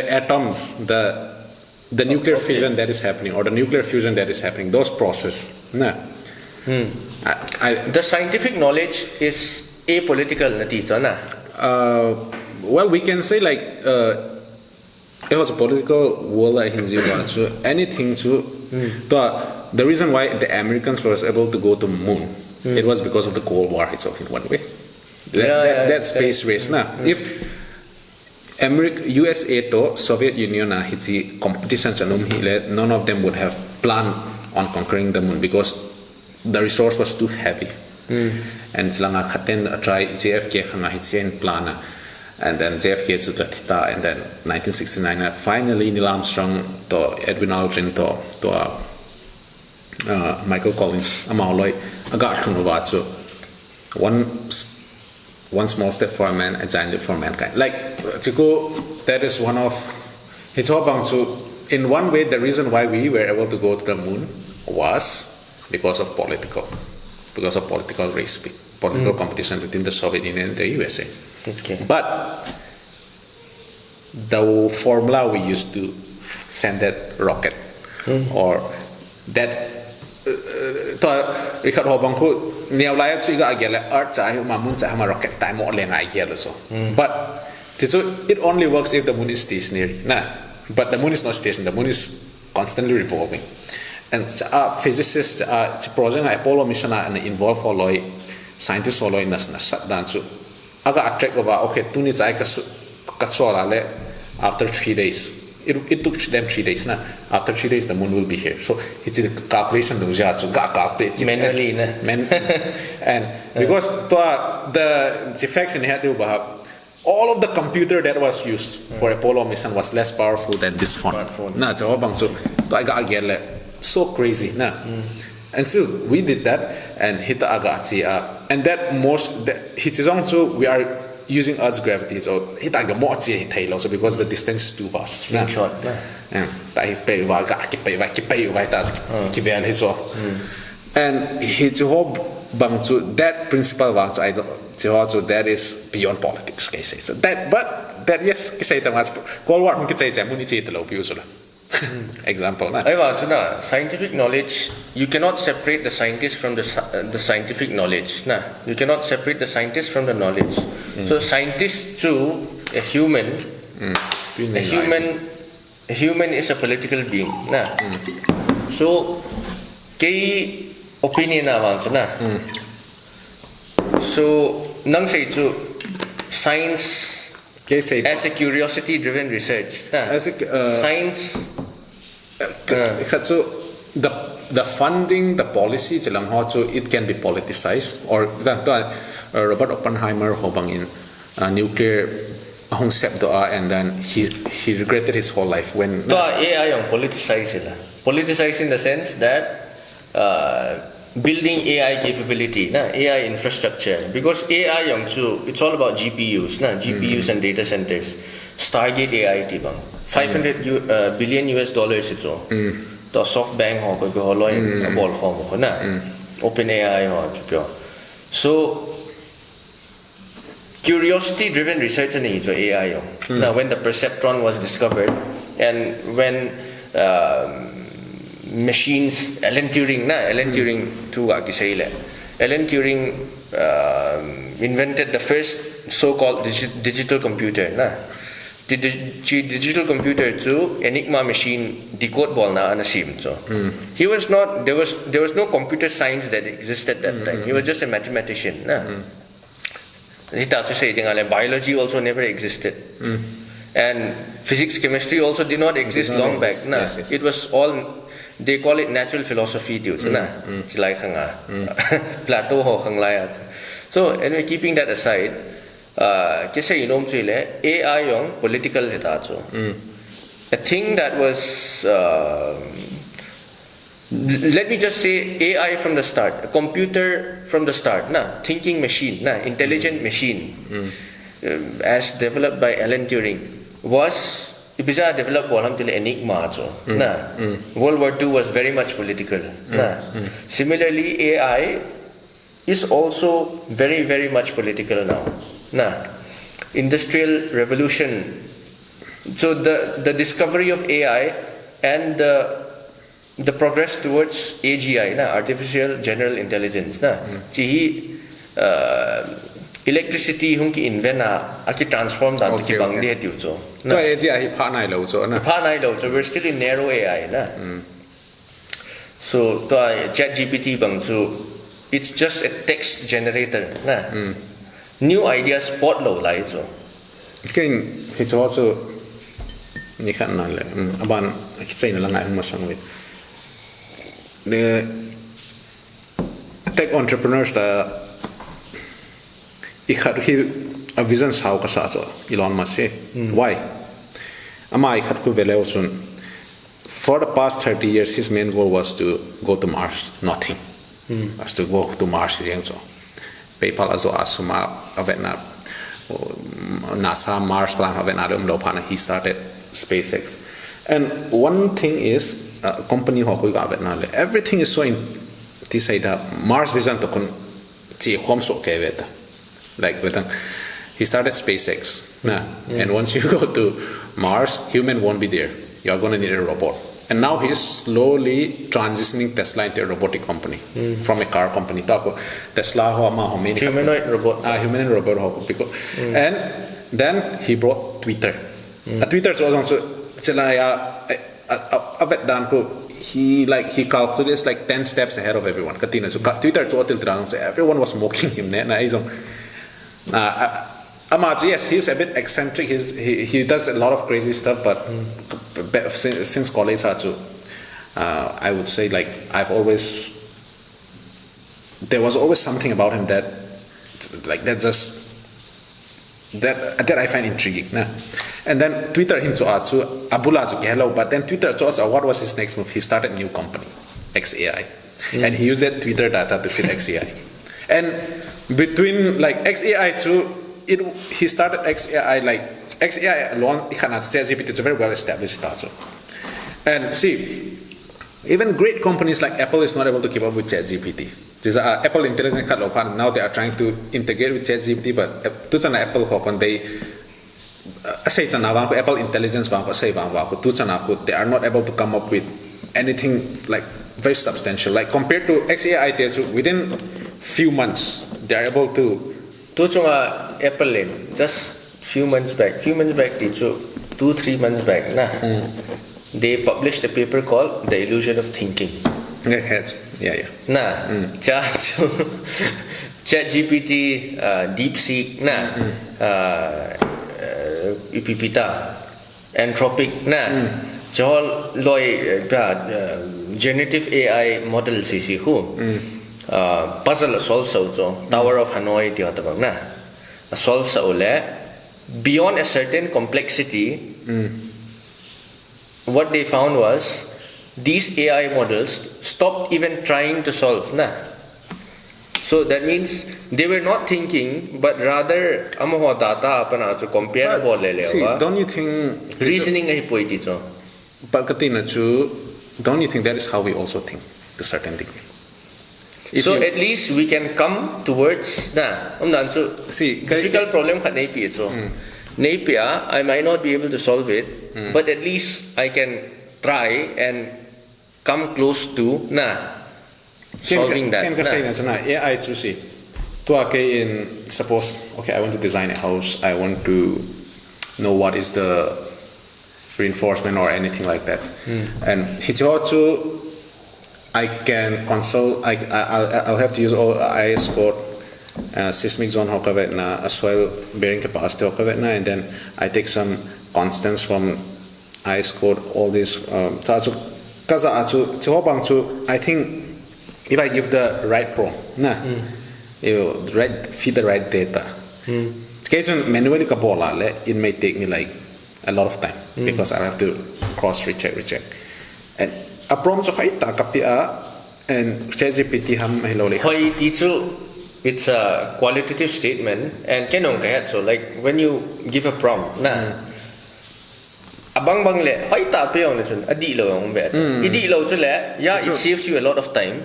atoms, the nuclear fission that is happening, or the nuclear fusion that is happening, those process The scientific knowledge is apolitical, na? Well, we can say like it was a political world like anything to the reason why the Americans was able to go to moon, it was because of the Cold War itself in one way. That space race na. If USA to Soviet Union na hitsi competition chanum hile, none of them would have planned on conquering the moon because the resource was too heavy. And silanga khaten try JFK khanga hitsi plan, and then JFK to the thita, and then 1969 finally Neil Armstrong to Edwin Aldrin to Michael Collins amaloi aga khunwa chu one small step for a man, a giant leap for mankind. Like that is one of it's all about to in one way the reason why we were able to go to the moon was because of political race, political competition between the Soviet Union and the USA. Okay. But the formula we used to send that rocket or that Richard Hobang who nearly so you got Earth moon rocket time or so. But it only works if the moon is stationary. But the moon is not stationary, the moon is constantly revolving. And physicists project Apollo mission and involved for scientists for shut down so aga attract over okay tuni chai kasora after 3 days. It took them 3 days. After 3 days, the moon will be here. So it's a calculation. Calculate manually. And because the effects in here, all of the computer that was used for Apollo mission was less powerful than this phone. So so crazy. And still, we did that and hit the agati and that hits also we are using Earth's gravity, so hit also because the distance is too vast. Slingshot. And his whole that principle so that is beyond politics. So that yes, say the much Cold War example. Scientific knowledge, you cannot separate the scientist from the scientific knowledge. You cannot separate the scientist from the knowledge. So scientist too, a human is a political being. So kay opinion so nang say to science as a curiosity driven research. Science so the funding, the policy, it can be politicized. Or Robert Oppenheimer hobang in nuclear and then he regretted his whole life when AI yung politicized sila. Politicized in the sense that building AI capability, AI infrastructure. Because AI yung it's all about GPUs, GPUs and data centers. Stargate AI tibang. $500 billion ito. The SoftBank ko ball form ko na. OpenAI So curiosity driven research na ito AI Now when the perceptron was discovered and when machines Alan Turing invented the first so-called digital computer the digital computer to Enigma machine decode ball na anasim so he was not there was no computer science that existed that time. He was just a mathematician he thought to say biology also never existed and physics chemistry also did not exist long back yes. It was all they call it natural philosophy too Plato ho so anyway keeping that aside kasi AI yung political hitacho. A thing that was let me just say AI from the start, a computer from the start, thinking machine, intelligent machine, as developed by Alan Turing, was developed Enigma. World War II was very much political. Similarly, AI is also very, very much political now. Industrial revolution. So the discovery of AI and the the progress towards AGI na artificial general intelligence na chi electricity hung ki invent na aki transform dan to ki bang de tiu cho to AGI pha nai lo cho na we're still in narrow AI na so to chat GPT bang chu it's just a text generator na new ideas spot lo lai cho king he cho so ni khan na le aban ki chain la ngai ma sang with the tech entrepreneurs da I had a vision how ka sa so Elon Musk why ama I had ku vele osun for the past 30 years his main goal was to go to Mars nothing was to go to Mars yang so PayPal azo asuma avena NASA Mars plan avena lo pana he started SpaceX and one thing is company ho ko ga avena le everything is so in this side Mars vision to kon chi khom so ke veta like with he started SpaceX and once you go to Mars human won't be there you're going to need a robot and now he's slowly transitioning Tesla into a robotic company from a car company Tesla humanoid robot because and then he brought Twitter Twitter was also he calculates like 10 steps ahead of everyone so Twitter everyone was mocking him yes, he's a bit eccentric. He does a lot of crazy stuff, but since college, I would say like there was always something about him that I find intriguing. And then Twitter hinso abula hello, but then Twitter what was his next move? He started a new company, XAI, and he used that Twitter data to feed XAI, and between like XAI he started XAI like XAI alone ChatGPT is very well established also and see even great companies like Apple is not able to keep up with ChatGPT Apple intelligence now they are trying to integrate with ChatGPT but Apple they Apple intelligence they are not able to come up with anything like very substantial like compared to XAI within few months they are able to Apple just few months back 2-3 months back they published a paper called The Illusion of Thinking ChatGPT DeepSeek ipipita Anthropic generative AI models puzzle solve Tower of Hanoi solve beyond a certain complexity what they found was these AI models stopped even trying to solve so that means they were not thinking but rather data compare don't you think reasoning but don't you think that is how we also think to a certain degree so at least we can come towards difficult problem I might not be able to solve it but at least I can try and come close to solving that AI to see suppose I want to design a house I want to know what is the reinforcement or anything like that and I can consult I'll have to use all IS code seismic zone soil bearing capacity and then I take some constants from IS code all this I think if I give the right prompt feed the right data manually it may take me like a lot of time because I have to cross recheck and a prompt and ChatGPT it's a qualitative statement and so like when you give a prompt it saves you a lot of time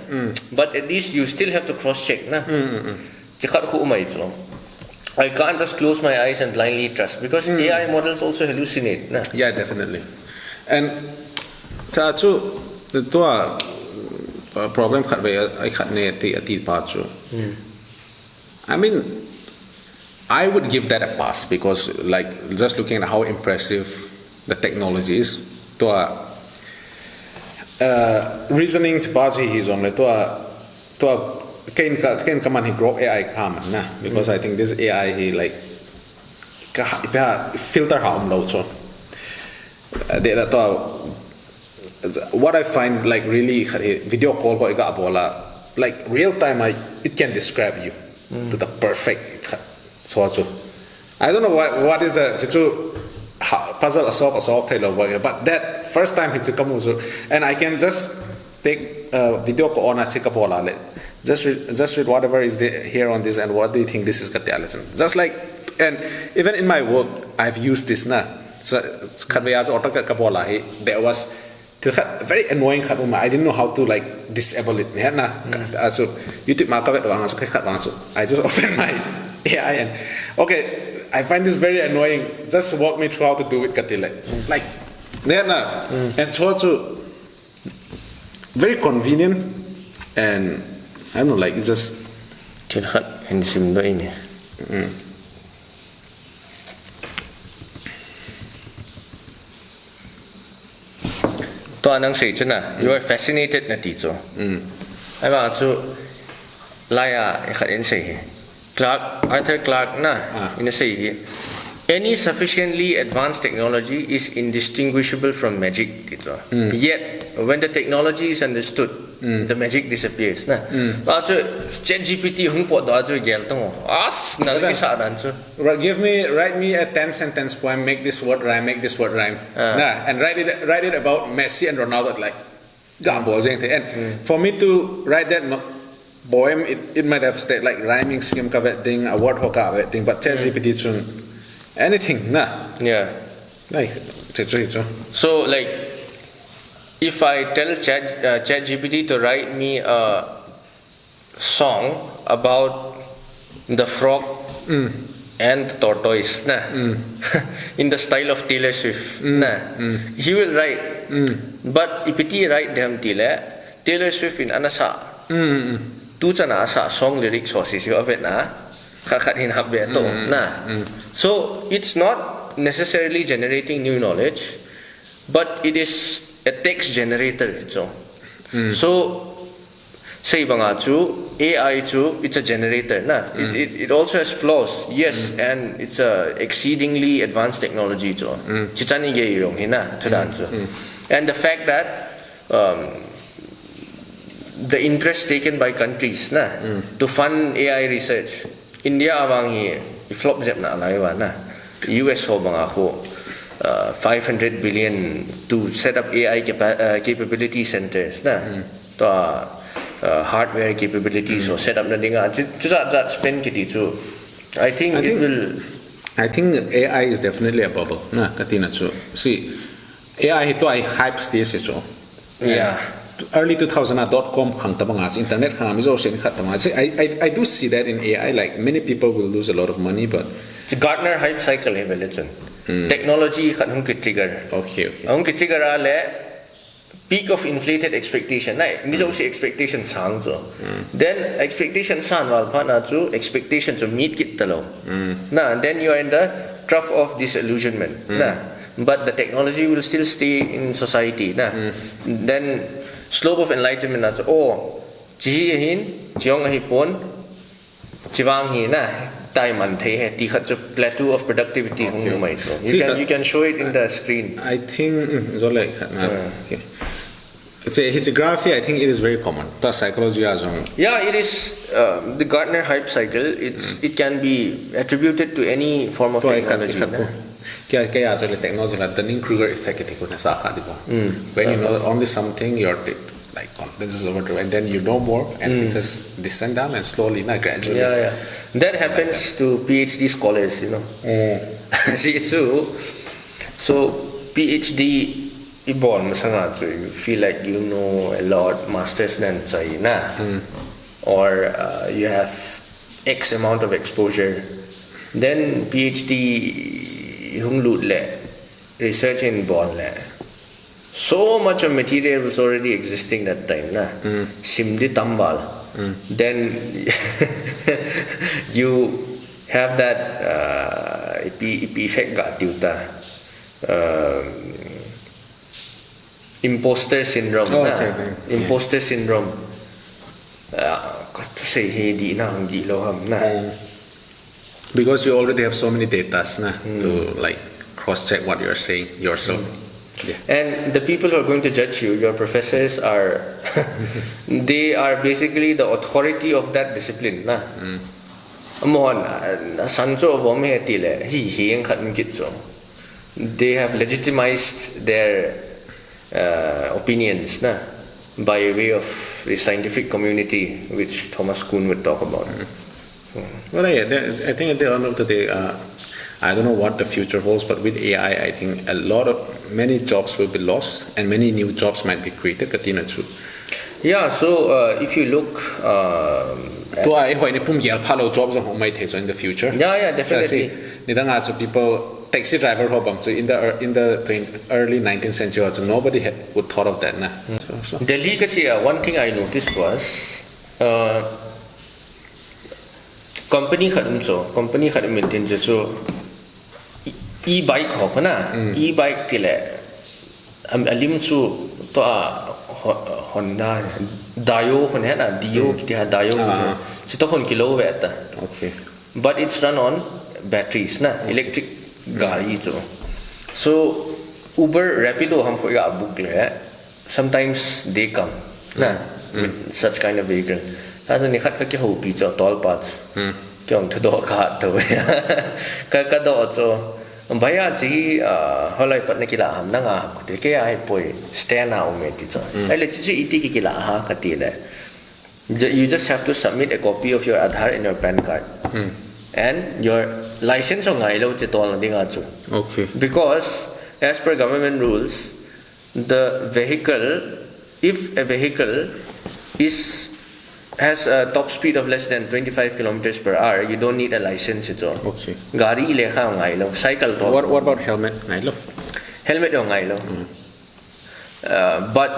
but at least you still have to cross check I can't just close my eyes and blindly trust because AI models also hallucinate yeah definitely and ตัว problem ขัดไปไอ้ขัดเนี่ยที่อดีตปัจจุ I mean I would give that a pass because like just looking at how impressive the technology is ตัวreasoning ที่ปัจจุบันis on เลยตัวเก่งกับมันให้ grow AI ข้ามมันนะ because I think this AI he like ก็ไปหา filter หาเราส่วนเดี๋ยวตัว what I find like really video call ก็อีกอ่ะบอกละ like real time it can describe you to the perfect so I don't know what is the puzzle solve ให้เราบอก but that first time ที่จะกำมือ and I can just take video call on ที่กับบอกละ just read whatever is here on this and what do you think this is digitalization just like and even in my work I've used this นะขัดเวลาจะออกตั้งกับบอกละ there was very annoying ขัดมา I didn't know how to like disable it เนี่ยนะso YouTube มาก็แบบวางสุดแค่ขัดวางสุด I just open my AI and okay I find this very annoying just walk me through how to do it กันทีเลย like เนี่ยนะ and so very convenient and I don't know like it's just ที่ขัดเห็นซิมด้วยเนี่ยตัวหนังสือฉันน่ะ you are fascinated นะทีจ้ะไอ้บ้าจู่ไล่อะไอ้ขัดเห็นสิArthur Clarke น่ะอินสิ any sufficiently advanced technology is indistinguishable from magic ทีจ้ะ yet when the technology is understood the magic disappears นะบ้าจู่ ChatGPT หุ่นปวดตัวจู่เกลตั้งนั่นก็สาดันจู่ write me a 10 sentence poem make this word rhyme nah and write it about Messi and Ronaldo like กำบอกอย่างที่ and for me to write that poem it might have stayed like rhyming scheme ka thing a word hoka thing but ChatGPT chun anything nah yeah like so like if I tell ChatGPT to write me a song about the frog and the tortoise nah in the style of Taylor Swift nah he will write but if he write them Taylor Swift in anasa tu cha na sa song lyrics so si avet na khat hin hab to na so it's not necessarily generating new knowledge but it is a text generator so say banga chu AI chu it's a generator na it also has flaws yes and it's a exceedingly advanced technology chu chichani ge yong hina thudan chu and the fact that the interest taken by countries na to fund AI research India awang hi flop jep na alai wa na US ho banga ko 500 billion to set up AI capability centers na to hardware capabilities so set up na dinga chu za spend kiti chu I think AI is definitely a bubble na katina chu see AI to I hype stage chu yeah early 2000.com khang tabanga internet khang mi zo sen khat tama I do see that in AI like many people will lose a lot of money but it's a Gartner hype cycle he belechun technology khan hum ki trigger okay hum ki trigger ale peak of inflated expectation nai mi zo si expectation sang zo then expectation san wal phana chu expectation to meet kit talo na then you are in the trough of disillusionment na but the technology will still stay in society na then slope of enlightenment na chi hin chiong hi pon chiwang hi na tai man the he ti khat chu plateau of productivity hung mai so you can show it in the screen I think zo like okay it's a graph here I think it is very common the psychology as yeah it is the Gartner hype cycle it can be attributed to any form of technology kaya so the technology la Dunning-Kruger effect it ko na sa ka di ba when you know only something your like confidence is over and then you know more and it just descend down and slowly na gradually yeah that happens to PhD scholars you know see it too so PhD ibon masanga so you feel like you know a lot masters nan chai na or you have X amount of exposure then PhD hung lut le research in bon le so much of material was already existing that time na simdi tambal then you have that effect got tuta imposter syndrome imposter syndrome say hey di na di lo ham na because you already have so many data to like cross check what you're saying yourself. And the people who are going to judge you, your professors, are they are basically the authority of that discipline na they have legitimized their opinions na by way of the scientific community, which Thomas Kuhn would talk about. Well, I think at the end of the day, I don't know what the future holds, but with AI, I think many jobs will be lost and many new jobs might be created. Yeah, so if you look jobs in the future. Yeah, definitely. People taxi driver so in the early 19th century nobody would thought of that. Delhi one thing I noticed was company maintain e-bike e-bike alim chu to Honda Dio okay, but it's run on batteries electric gari so Uber Rapido book sometimes they come with such kind of vehicle tall paths Baya ji holai patna kila ham nanga ke ai poi stand now me ti cho ai le chi iti ki kila ha kati le you just have to submit a copy of your Aadhaar and your PAN card and your license ngai lo che tol ding a chu okay, because as per government rules the vehicle if a vehicle has a top speed of less than 25 kilometers per hour, you don't need a license. Okay. Gari lekha ngai lo, cycle to. What about helmet? Ngai lo. Helmet lo ngai lo. But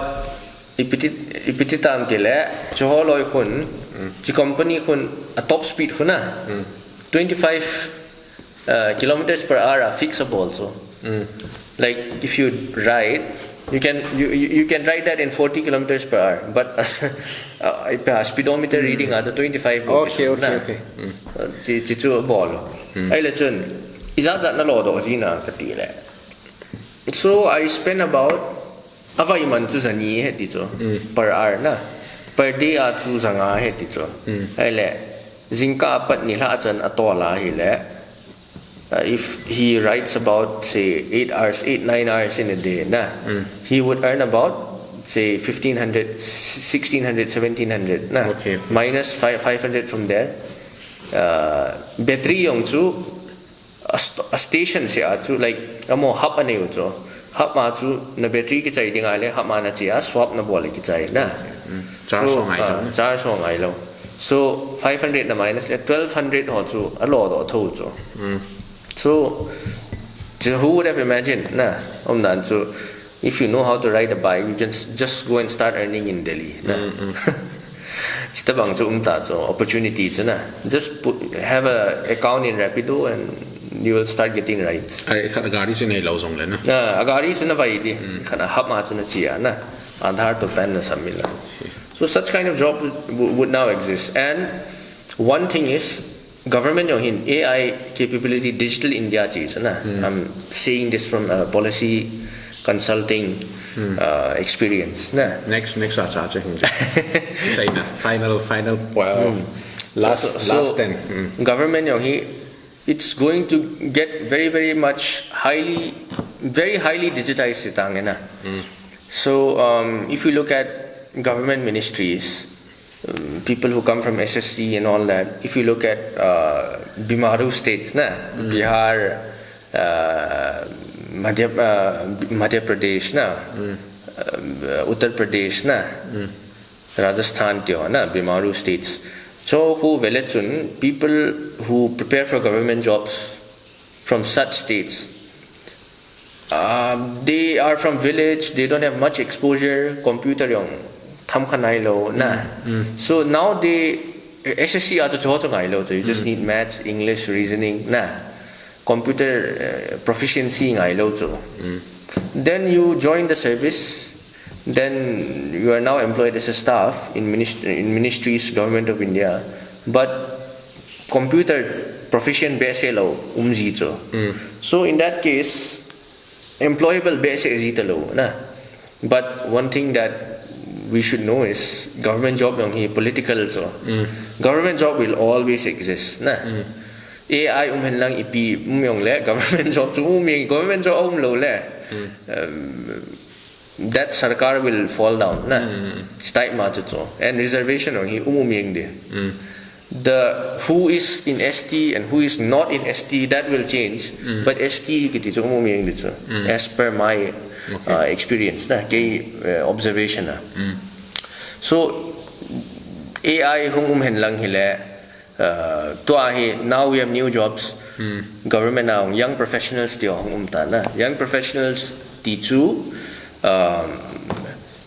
ipiti tam kile, choho loy kun, chi company kun a top speed kuna, 25 kilometers per hour are fixable also. Like if you ride. You can ride that in 40 kilometers per hour, but speedometer reading as a 25. Okay. So I spend about per hour per day if he rides about say 8 9 hours in a day he would earn about say 1500 1600 1700 okay. minus 500 from there battery yong chu a station se a chu like amo hub ane chu hub ma chu na battery ki chai dinga le hub ma na chia swap na bol ki chai na charge so ngai lo so 500 na minus le 1200 ho chu a lo do tho chu so who would have imagined so if you know how to ride a bike you just go and start earning in Delhi opportunity just have a account in Rapido and you will start getting rides gari se nei lo zong le na gari se na vai di khana hap ma chu na chia na Aadhaar to PAN na samila so such kind of job would now exist and one thing is government in AI capability digital India I'm saying this from a policy consulting experience next China final last 10 government it's going to get very much very highly digitized so if you look at government ministries people who come from SSC and all that if you look at Bimaru states Bihar Madhya Pradesh Uttar Pradesh Rajasthan Bimaru states so who velechun people who prepare for government jobs from such states they are from village, they don't have much exposure computer yung tham khanai lo na. So now they SSC ato cho ngai lo, so you just need maths, English, reasoning na. Computer proficiency ngai lo so. Then you join the service, then you are now employed as a staff in ministries, government of India, but computer proficient base lo umji cho. So in that case, employable base is italo na. But one thing that we should know is government job yung hi political so. Government job will always exist na. AI umhen lang EP yung le government job so government job lo le. That sarkar will fall down na. Type ma cho. And reservation yung hi umumiyeng de. The who is in ST and who is not in ST, that will change. But ST kiti so umumiyeng dito. As per my experience na kay observation na. So AI hung umhen lang hile now we have new jobs. Government now young professionals ti hung umta na. Young professionals tichu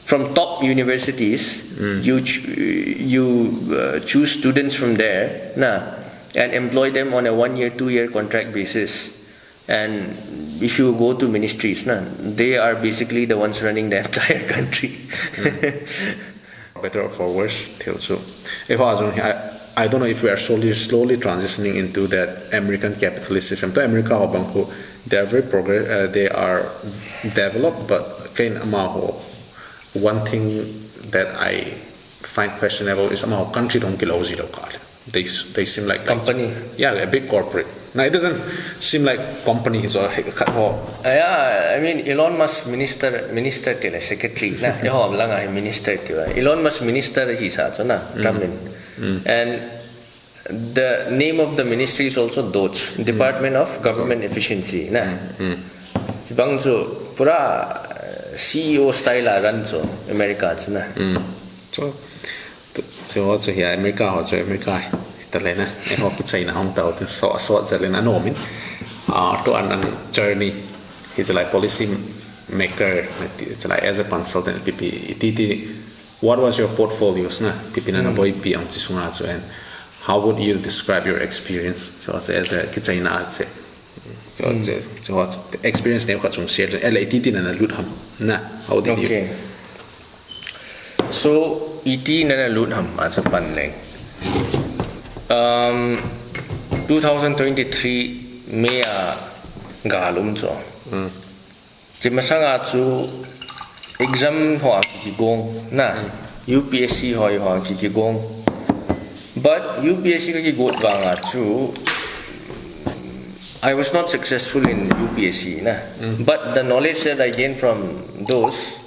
from top universities, you choose students from there na, and employ them on a 1-year, 2-year contract basis. And if you go to ministries, na, they are basically the ones running the entire country. Better or for worse, so I don't know if we are slowly transitioning into that American capitalist system. To America, they are very they are developed, but kain amaho. One thing that I find questionable is somehow country don't kill they seem like company. Yeah, a big corporate. Now it doesn't seem like companies or yeah, I mean Elon Musk minister tila secretary na minister tila. Elon Musk minister he sa so na and the name of the ministry is also DOGE, Department of Government Efficiency na. Sibang so pura CEO style run so America na. So also here America talay na hope China hong tao so zalena no min to an journey he's like policy maker it's like as a consultant PP what was your portfolios na PP na boy pi ang chisunga so and how would you describe your experience so as a China say so what experience ne khat chung share LATT na lut ham na how did you so ET na lut ham sa panleng 2023 May galum cho chimasanga chu exam hoa ki gong na UPSC hoi hoa ki gong but UPSC ka ki got banga chu I was not successful in UPSC na but the knowledge that I gained from those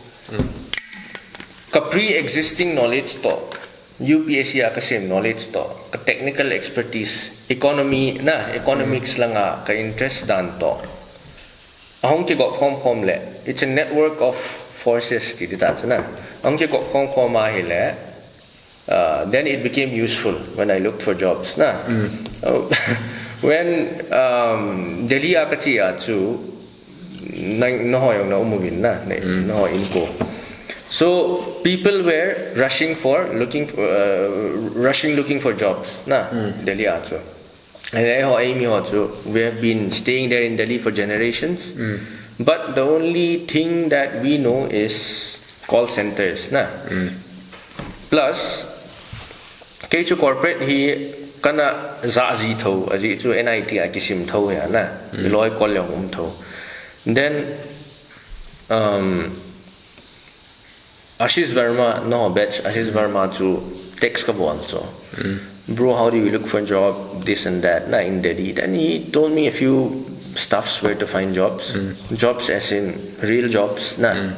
ka pre-existing knowledge to UPSC ka same knowledge to ka technical expertise economics lang ka interest dan to ahong ki go kom le it's a network of forces ti ta na ahong ki go kom ma hele then it became useful when I looked for jobs na when Delhi ka chi chu no hoyong na umuwin na no inko. So people were rushing looking for jobs na Delhi acho. And we have been staying there in Delhi for generations. But the only thing that we know is call centers na. Plus kaichu corporate hi kana zazi tho aji chu NIT akisim tho ya na loi kol yong tho. Then Ashish Verma to text kabon so bro, how do you look for a job this and that na in Delhi. Then he told me a few stuffs where to find jobs jobs as in real jobs na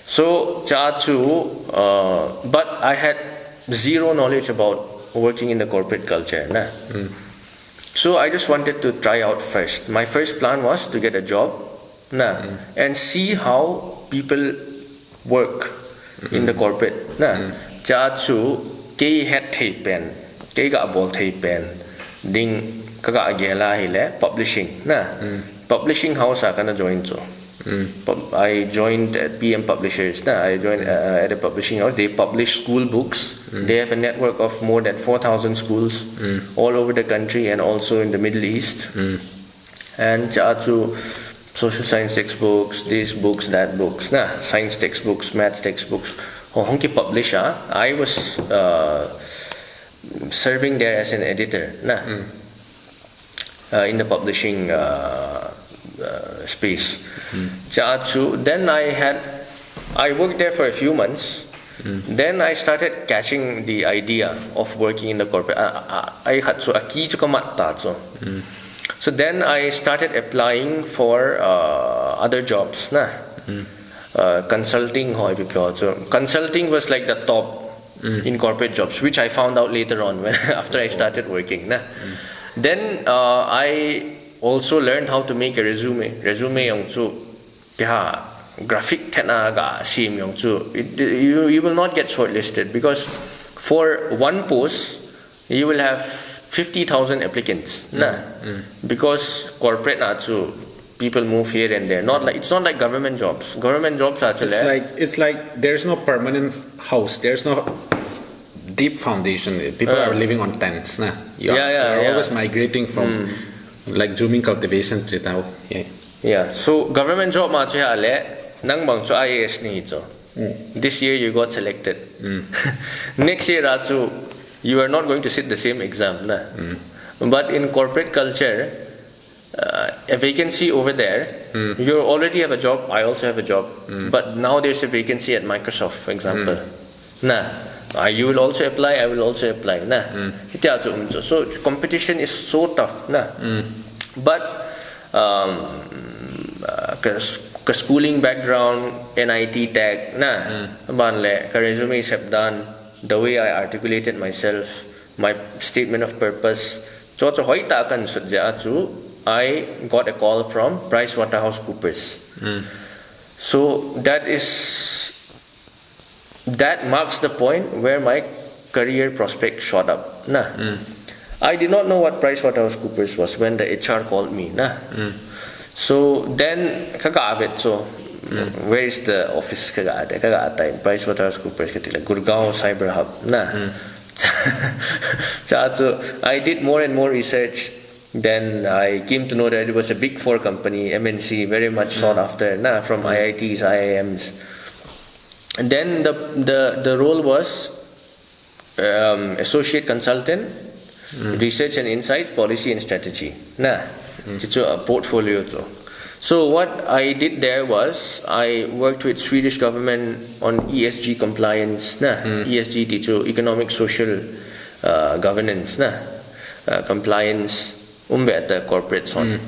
so but I had zero knowledge about working in the corporate culture na so I just wanted to try out first. My first plan was to get a job na and see how people work in the corporate na kay het thei pen kay ga bol thei pen ding kaga agela hile publishing na publishing house ka na join so I joined at PM Publishers. I joined at a publishing house. They publish school books. They have a network of more than 4,000 schools all over the country and also in the Middle East. And to social science textbooks, these books, that books, science textbooks, maths textbooks. Honki publisher, I was serving there as an editor. In the publishing space. Then I worked there for a few months. Then I started catching the idea of working in the corporate. So then I started applying for other jobs. Consulting. Consulting was like the top in corporate jobs, which I found out later on after I started working. Then I also learned how to make a resume. Graphic you will not get shortlisted because for one post you will have 50,000 applicants. Because corporate people move here and there. It's not like government jobs. Government jobs actually. It's like there's no permanent house. There's no deep foundation. People are living on tents. You're always migrating from like zooming cultivation to now. So government job nang bang so IAS ni this year you got selected. Next year you are not going to sit the same exam. But in corporate culture, a vacancy over there, you already have a job, I also have a job. But now there's a vacancy at Microsoft, for example. You will also apply, I will also apply. So competition is so tough. But schooling background, NIT tag, resumes have done, the way I articulated myself, my statement of purpose. I got a call from PricewaterhouseCoopers. So that marks the point where my career prospect shot up. I did not know what PricewaterhouseCoopers was when the HR called me. So then where is the office? PricewaterhouseCoopers Gurgaon Cyber Hub. So I did more and more research. Then I came to know that it was a big 4 company, MNC, very much sought after, from IITs, IIMs. And then the role was associate consultant, research and insights, policy and strategy. It's a portfolio. So what I did there was I worked with Swedish government on ESG compliance, ESG economic social governance, compliance. Corporate on.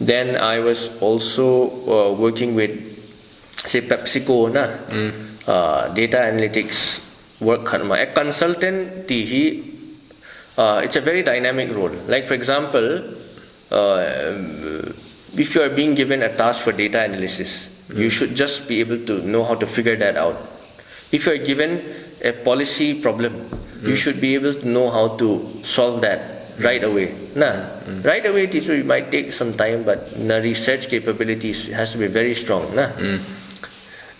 Then I was also working with, say, PepsiCo, data analytics work. A consultant, it's a very dynamic role. Like for example, if you are being given a task for data analysis, you should just be able to know how to figure that out. If you are given a policy problem, you should be able to know how to solve that right away. Right away it might take some time, but the research capabilities has to be very strong.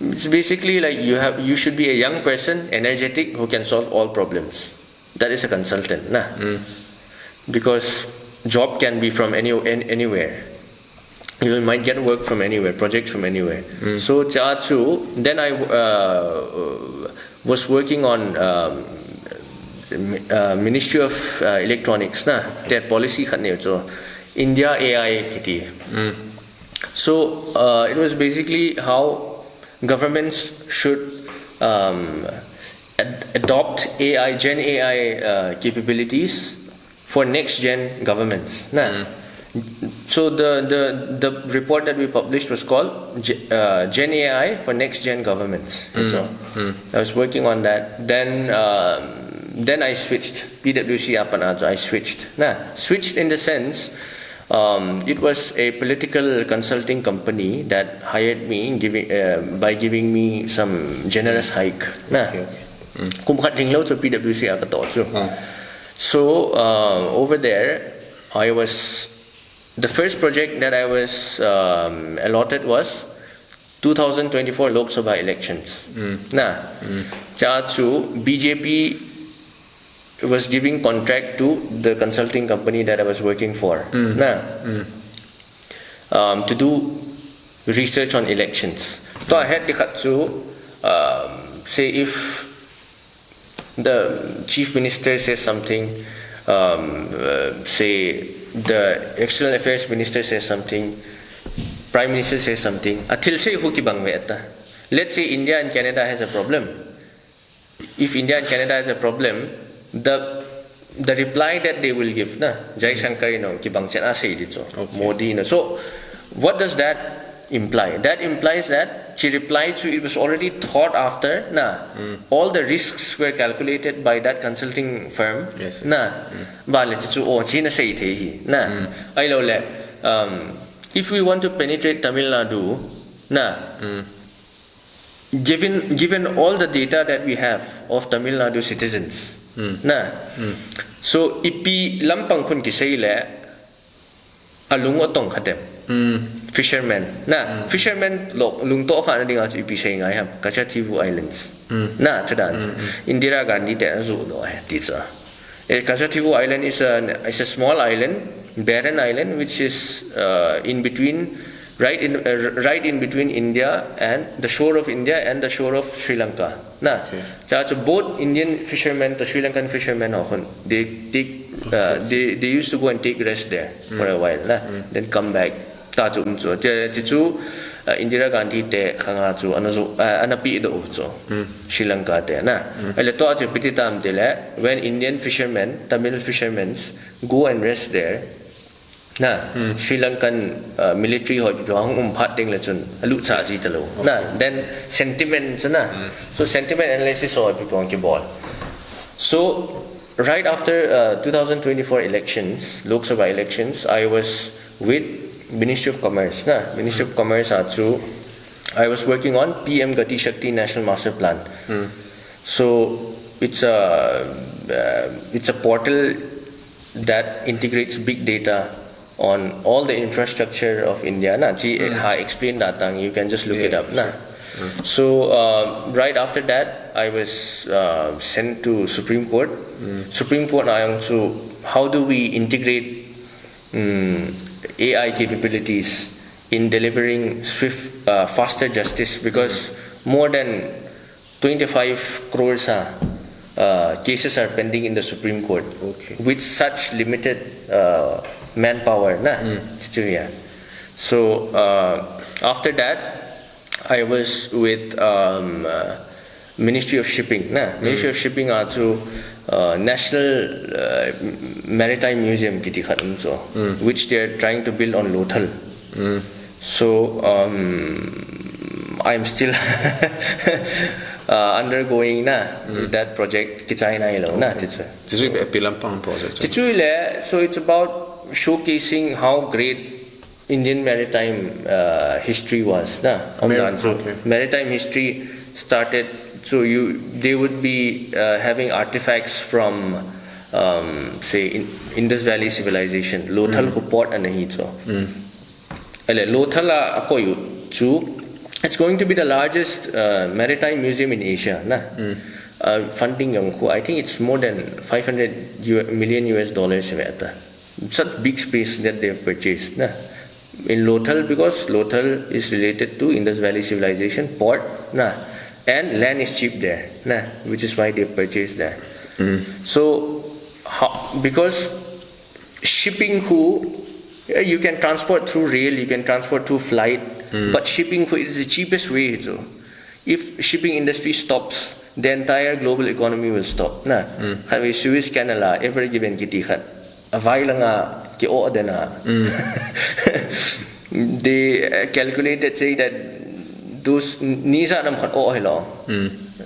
It's basically like you should be a young person, energetic, who can solve all problems. That is a consultant. Because job can be from anywhere. You might get work from anywhere, projects from anywhere. So then I was working on Ministry of Electronics, their policy India AI kitty. So it was basically how governments should adopt AI, Gen AI capabilities for next gen governments. So the report that we published was called Gen AI for next gen governments. So I was working on that. Then I switched. PwC I switched. Switched in the sense, it was a political consulting company that hired me, by giving me some generous hike. PwC So over there, the first project that I was allotted was 2024 Lok Sabha elections. BJP was giving contract to the consulting company that I was working for. To do research on elections. So I had to say if the chief minister says something, say the external affairs minister says something, prime minister says something, let's say India and Canada has a problem. If India and Canada has a problem, the reply that they will give, Jai Shankar, Modi, so what does that imply? That implies that she replied to it was already thought after. All the risks were calculated by that consulting firm. Yes. If we want to penetrate Tamil Nadu, given all the data that we have of Tamil Nadu citizens, so ipi lampang kun kisay alung otong kadem. Fishermen. Fishermen lung to ka na ding at ipisay nga ham. Kachativu Islands. Indira Gandhi te azu do tisa. Kachativu Island is a small island, barren island, which is in between, right in between India and the shore of India and the shore of Sri Lanka. So both Indian fishermen, the Sri Lankan fishermen, they used to go and take rest there for a while, then come back. Indira Gandhi te khanga chu anapi do Sri Lanka te when Indian fishermen, Tamil fishermen go and rest there, Sri Lankan military then sentiment so sentiment analysis so right after 2024 elections, Lok Sabha elections, I was with Ministry of Commerce. Ministry of Commerce I was working on PM Gati Shakti National Master Plan. So it's a portal that integrates big data on all the infrastructure of India. I explained that, you can just look it up. So right after that, I was sent to Supreme Court. Supreme Court how do we integrate AI capabilities in delivering swift, faster justice, because more than 25 crores cases are pending in the Supreme Court with such limited manpower. So after that, I was with Ministry of Shipping. Ministry of Shipping National Maritime Museum which they are trying to build on Lothal. So I'm still undergoing that project. This is a Pilampang project. So it's about showcasing how great Indian maritime history was. Maritime history started. So they would be having artifacts from say Indus Valley civilization. Lothal port Lothal it's going to be the largest maritime museum in Asia. Funding I think it's more than $500 million US. Such big space that they have purchased in Lothal, because Lothal is related to Indus Valley civilization port. And land is cheap there, which is why they purchased there. So, because shipping you can transport through rail, you can transport through flight, but shipping is the cheapest way. If shipping industry stops, the entire global economy will stop. Suez Canal ever given kitikat, they calculated, say that those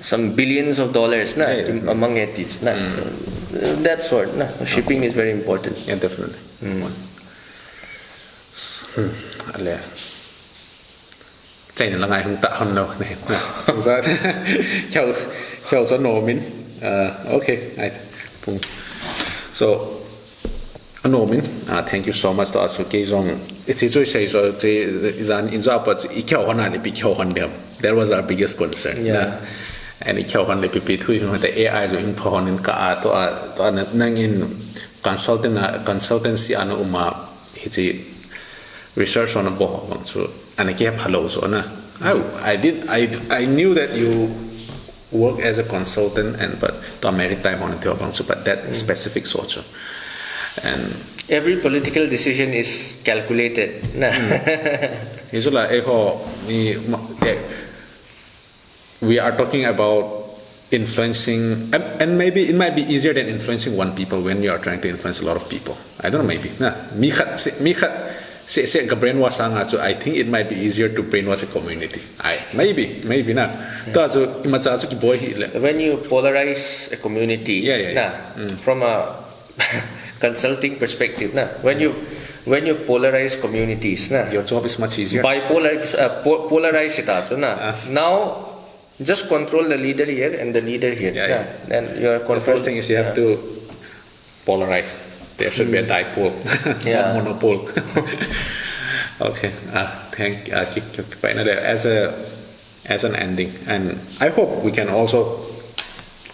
some billions of dollars among it. So that sort. Shipping is very important. Yeah, definitely. Okay. So Anomin, thank you so much to us for it's easy to say so is an in job but ikyo hona le pikyo hon them that was our biggest concern and ikyo hon le pipi thu the AI so in phone in ka to nang in consultancy anu uma hichi research on a book so and I kept hello so na I knew that you work as a consultant and but to maritime on so but that specific sort of and every political decision is calculated we are talking about influencing and maybe it might be easier than influencing one people when you are trying to influence a lot of people. I don't know, maybe me say brainwash so I think it might be easier to brainwash a community. Maybe na when you polarize a community from a consulting perspective when you polarize communities your job is much easier. Polarize it out now just control the leader here and the leader here then your the first thing is you have to polarize. There should be a dipole, not monopole. Okay, thank as an ending, and I hope we can also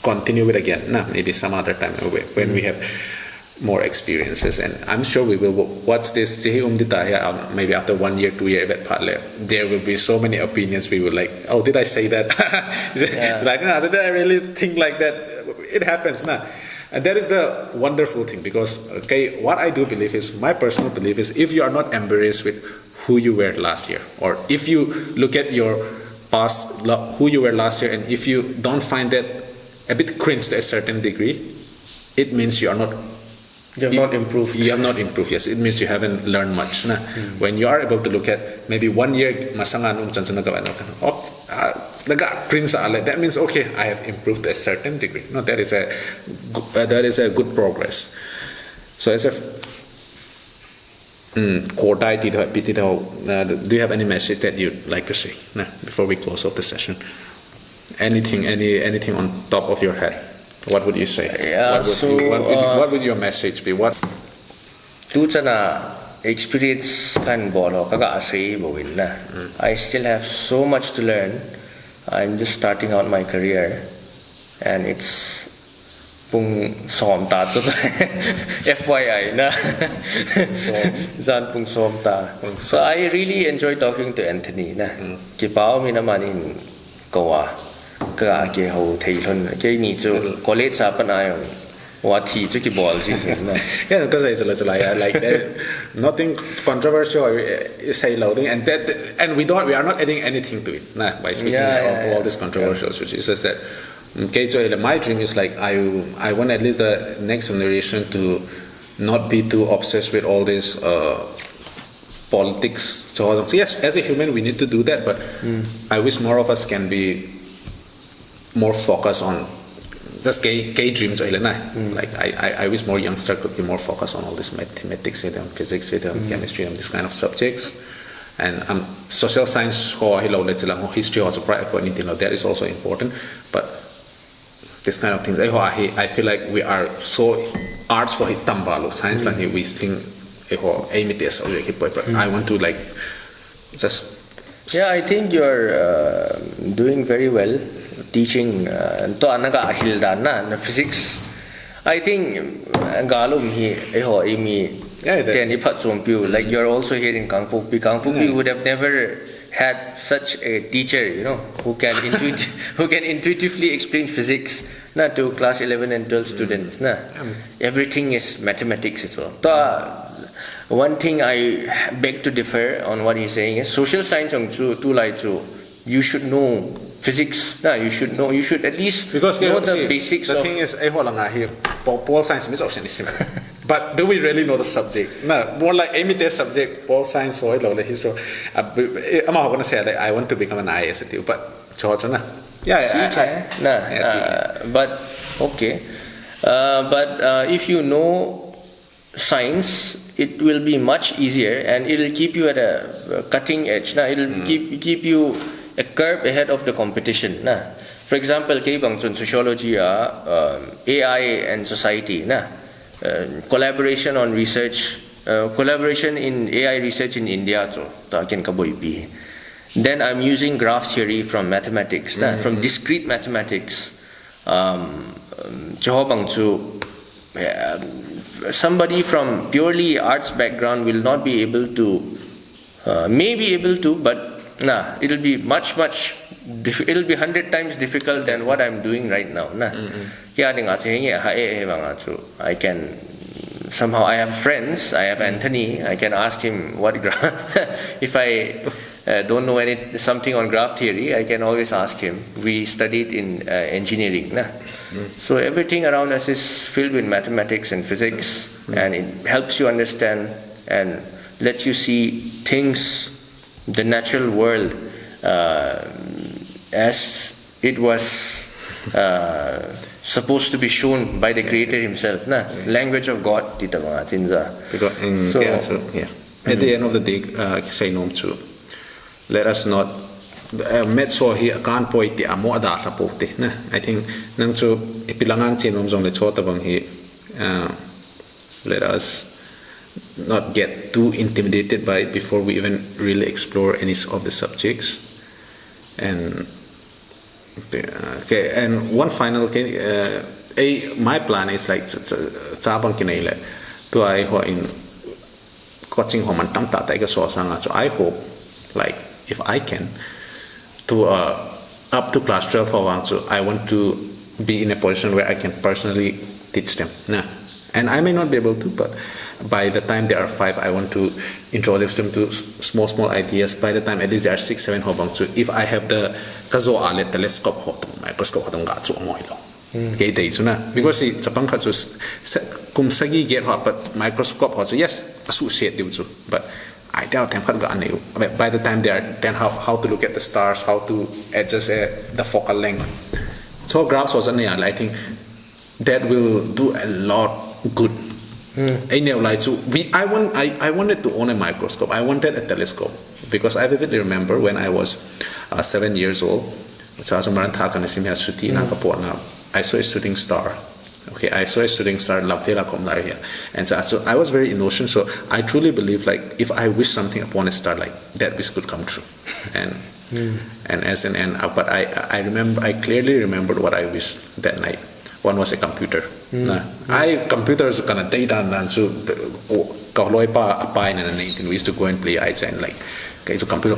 continue it again. Maybe some other time when we have more experiences, and I'm sure we will watch this. Maybe after 1 year, 2 years, there will be so many opinions. We will like, oh, did I say that? It's like, no, did I really think like that? It happens, And that is the wonderful thing because what I do believe is my personal belief is if you are not embarrassed with who you were last year, or if you look at your past who you were last year, and if you don't find that a bit cringe to a certain degree, it means you have not improved. You have not improved. Yes, it means you haven't learned much. When you are able to look at maybe 1 year, that means okay, I have improved to a certain degree. No, that is a good progress. So as a do you have any message that you'd like to say before we close off the session? Anything on top of your head? What would you say? What would your message be? What? Experience kan bolo kaga asay bawin na. I still have so much to learn. I'm just starting out my career, and it's pung som ta so FYI na. Zan pung som ta. So I really enjoy talking to Anthony na. Kipao mi naman in Goa. Ka ke ho thei thon ke ni chu college sa pan ayon. What he took ball yeah, because it's like nothing controversial say loading and we are not adding anything to it by speaking of all these controversial issues. It's just that so my dream is like I want at least the next generation to not be too obsessed with all this politics. So yes, as a human we need to do that, but I wish more of us can be more focused on just gay dreams. Like I wish more youngsters could be more focused on all this mathematics, physics, chemistry, and this kind of subjects. And social science, history, that is also important. But this kind of things, I feel like we are so arts for tambalo science like we think but I want to like just. Yeah, I think you're doing very well. Teaching to anaga ahildan na physics. I think galum hi imi teni patsumpiu like you're also here in Kangpukpi would have never had such a teacher who can intuitively explain physics to class 11 and 12 students everything is mathematics as well. One thing I beg to differ on what he's saying is social science you should know physics. You should at least know the basics. The thing is, pole science is also simple. But do we really know the subject? More like any test subject, pole science for history. I'm not going to say like I want to become an IAS, but but okay. But if you know science, it will be much easier, and it'll keep you at a cutting edge. It'll keep you a curve ahead of the competition. For example, sociology, AI and society, collaboration on research collaboration in AI research in India so ta ken ka boi pi. Then I'm using graph theory from mathematics, from discrete mathematics. Shehhopang to somebody from purely arts background will not be able to, may be able to, but it'll be it'll be 100 times difficult than what I'm doing right now. I can somehow, I have friends, I have Anthony, I can ask him what if I don't know something on graph theory, I can always ask him. We studied in engineering. So everything around us is filled with mathematics and physics, and it helps you understand and lets you see things, the natural world, as it was supposed to be shown by the Creator Himself. Language of God. Because at the end of the day, say no to. Let us not met so he can't point the amo da support. I think nang to ipilangan chin zong le chota bang he let us not get too intimidated by it before we even really explore any of the subjects. And okay, and one final my plan is like sabang kinaile to I ho in coaching ho man tam ta ta so sanga. So I hope like if I can to up to class 12 so I want to be in a position where I can personally teach them. And I may not be able to, but by the time they are 5, I want to introduce them to small ideas. By the time at least they are 6, 7 so if I have the kazo ale telescope microscope because Japan kum sagi get but microscope also yes associate but I tell them by the time they are then how to look at the stars, how to adjust the focal length. So graphs was I think that will do a lot good. I wanted to own a microscope. I wanted a telescope because I vividly remember when I was 7 years old. I saw a shooting star. Okay, I saw a shooting star, and so I was very innocent. So I truly believe, like, if I wish something upon a star, like that wish could come true. And as an end, but I remember, I clearly remembered what I wished that night. One was a computer. Computers kind of data and so we used to go and play and like. So computer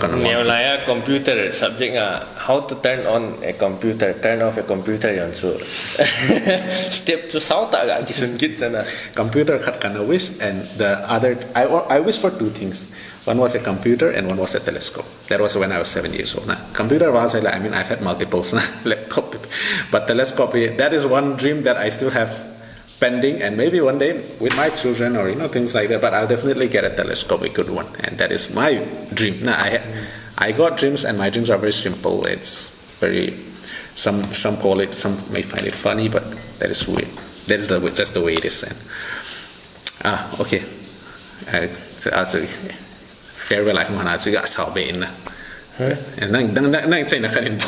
computer subject how to turn on a computer, turn off a computer so step to south computer kind of wish, and the other I wish for two things. One was a computer and one was a telescope. That was when I was 7 years old. Computer was I've had multiples laptop, but telescope that is one dream that I still have pending, and maybe one day with my children or things like that, but I'll definitely get a telescope, a good one, and that is my dream. I got dreams, and my dreams are very simple. It's very some call it, some may find it funny, but that is weird. That's just the way it is. And okay, so farewell. I want to get salvation. And then say nothing.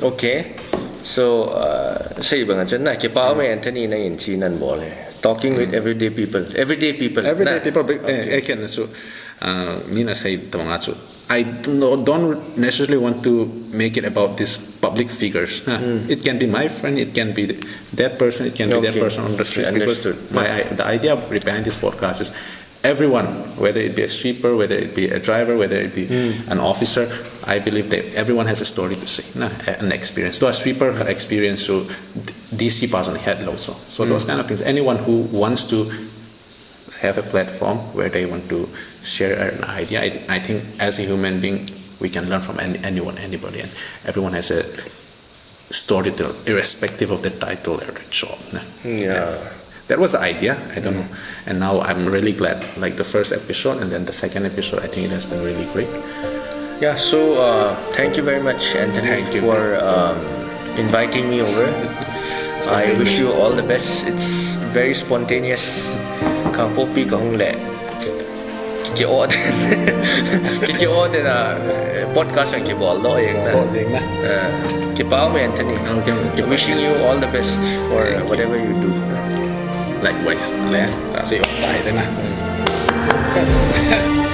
Okay, so say bangan na kipa may Anthony na inchi nan bole talking with everyday people. I can so mina say tamangatsu. I don't necessarily want to make it about these public figures. It can be my friend, it can be that person, it can be that person on the street. Because the idea behind this podcast is everyone, whether it be a sweeper, whether it be a driver, whether it be an officer, I believe that everyone has a story to say, an experience. So a sweeper had experience, so DC person had also. So those kind of things. Anyone who wants to have a platform where they want to share an idea, I think as a human being we can learn from anyone, anybody, and everyone has a story to tell, irrespective of the title or the job. That was the idea. I don't know, and now I'm really glad. Like the first episode and then the second episode, I think it has been really great. Yeah. So thank you very much, Anthony, for inviting me over. I wish you all the best. It's very spontaneous. Kapopi kahong le. ki order ki order podcast ang ki bol do yung na Bộ gì nè. ki pao me Anthony. Okay. Wishing you all the best for whatever you do. Likewise. Lẽ. Ta sẽ ở tại thế này. Success.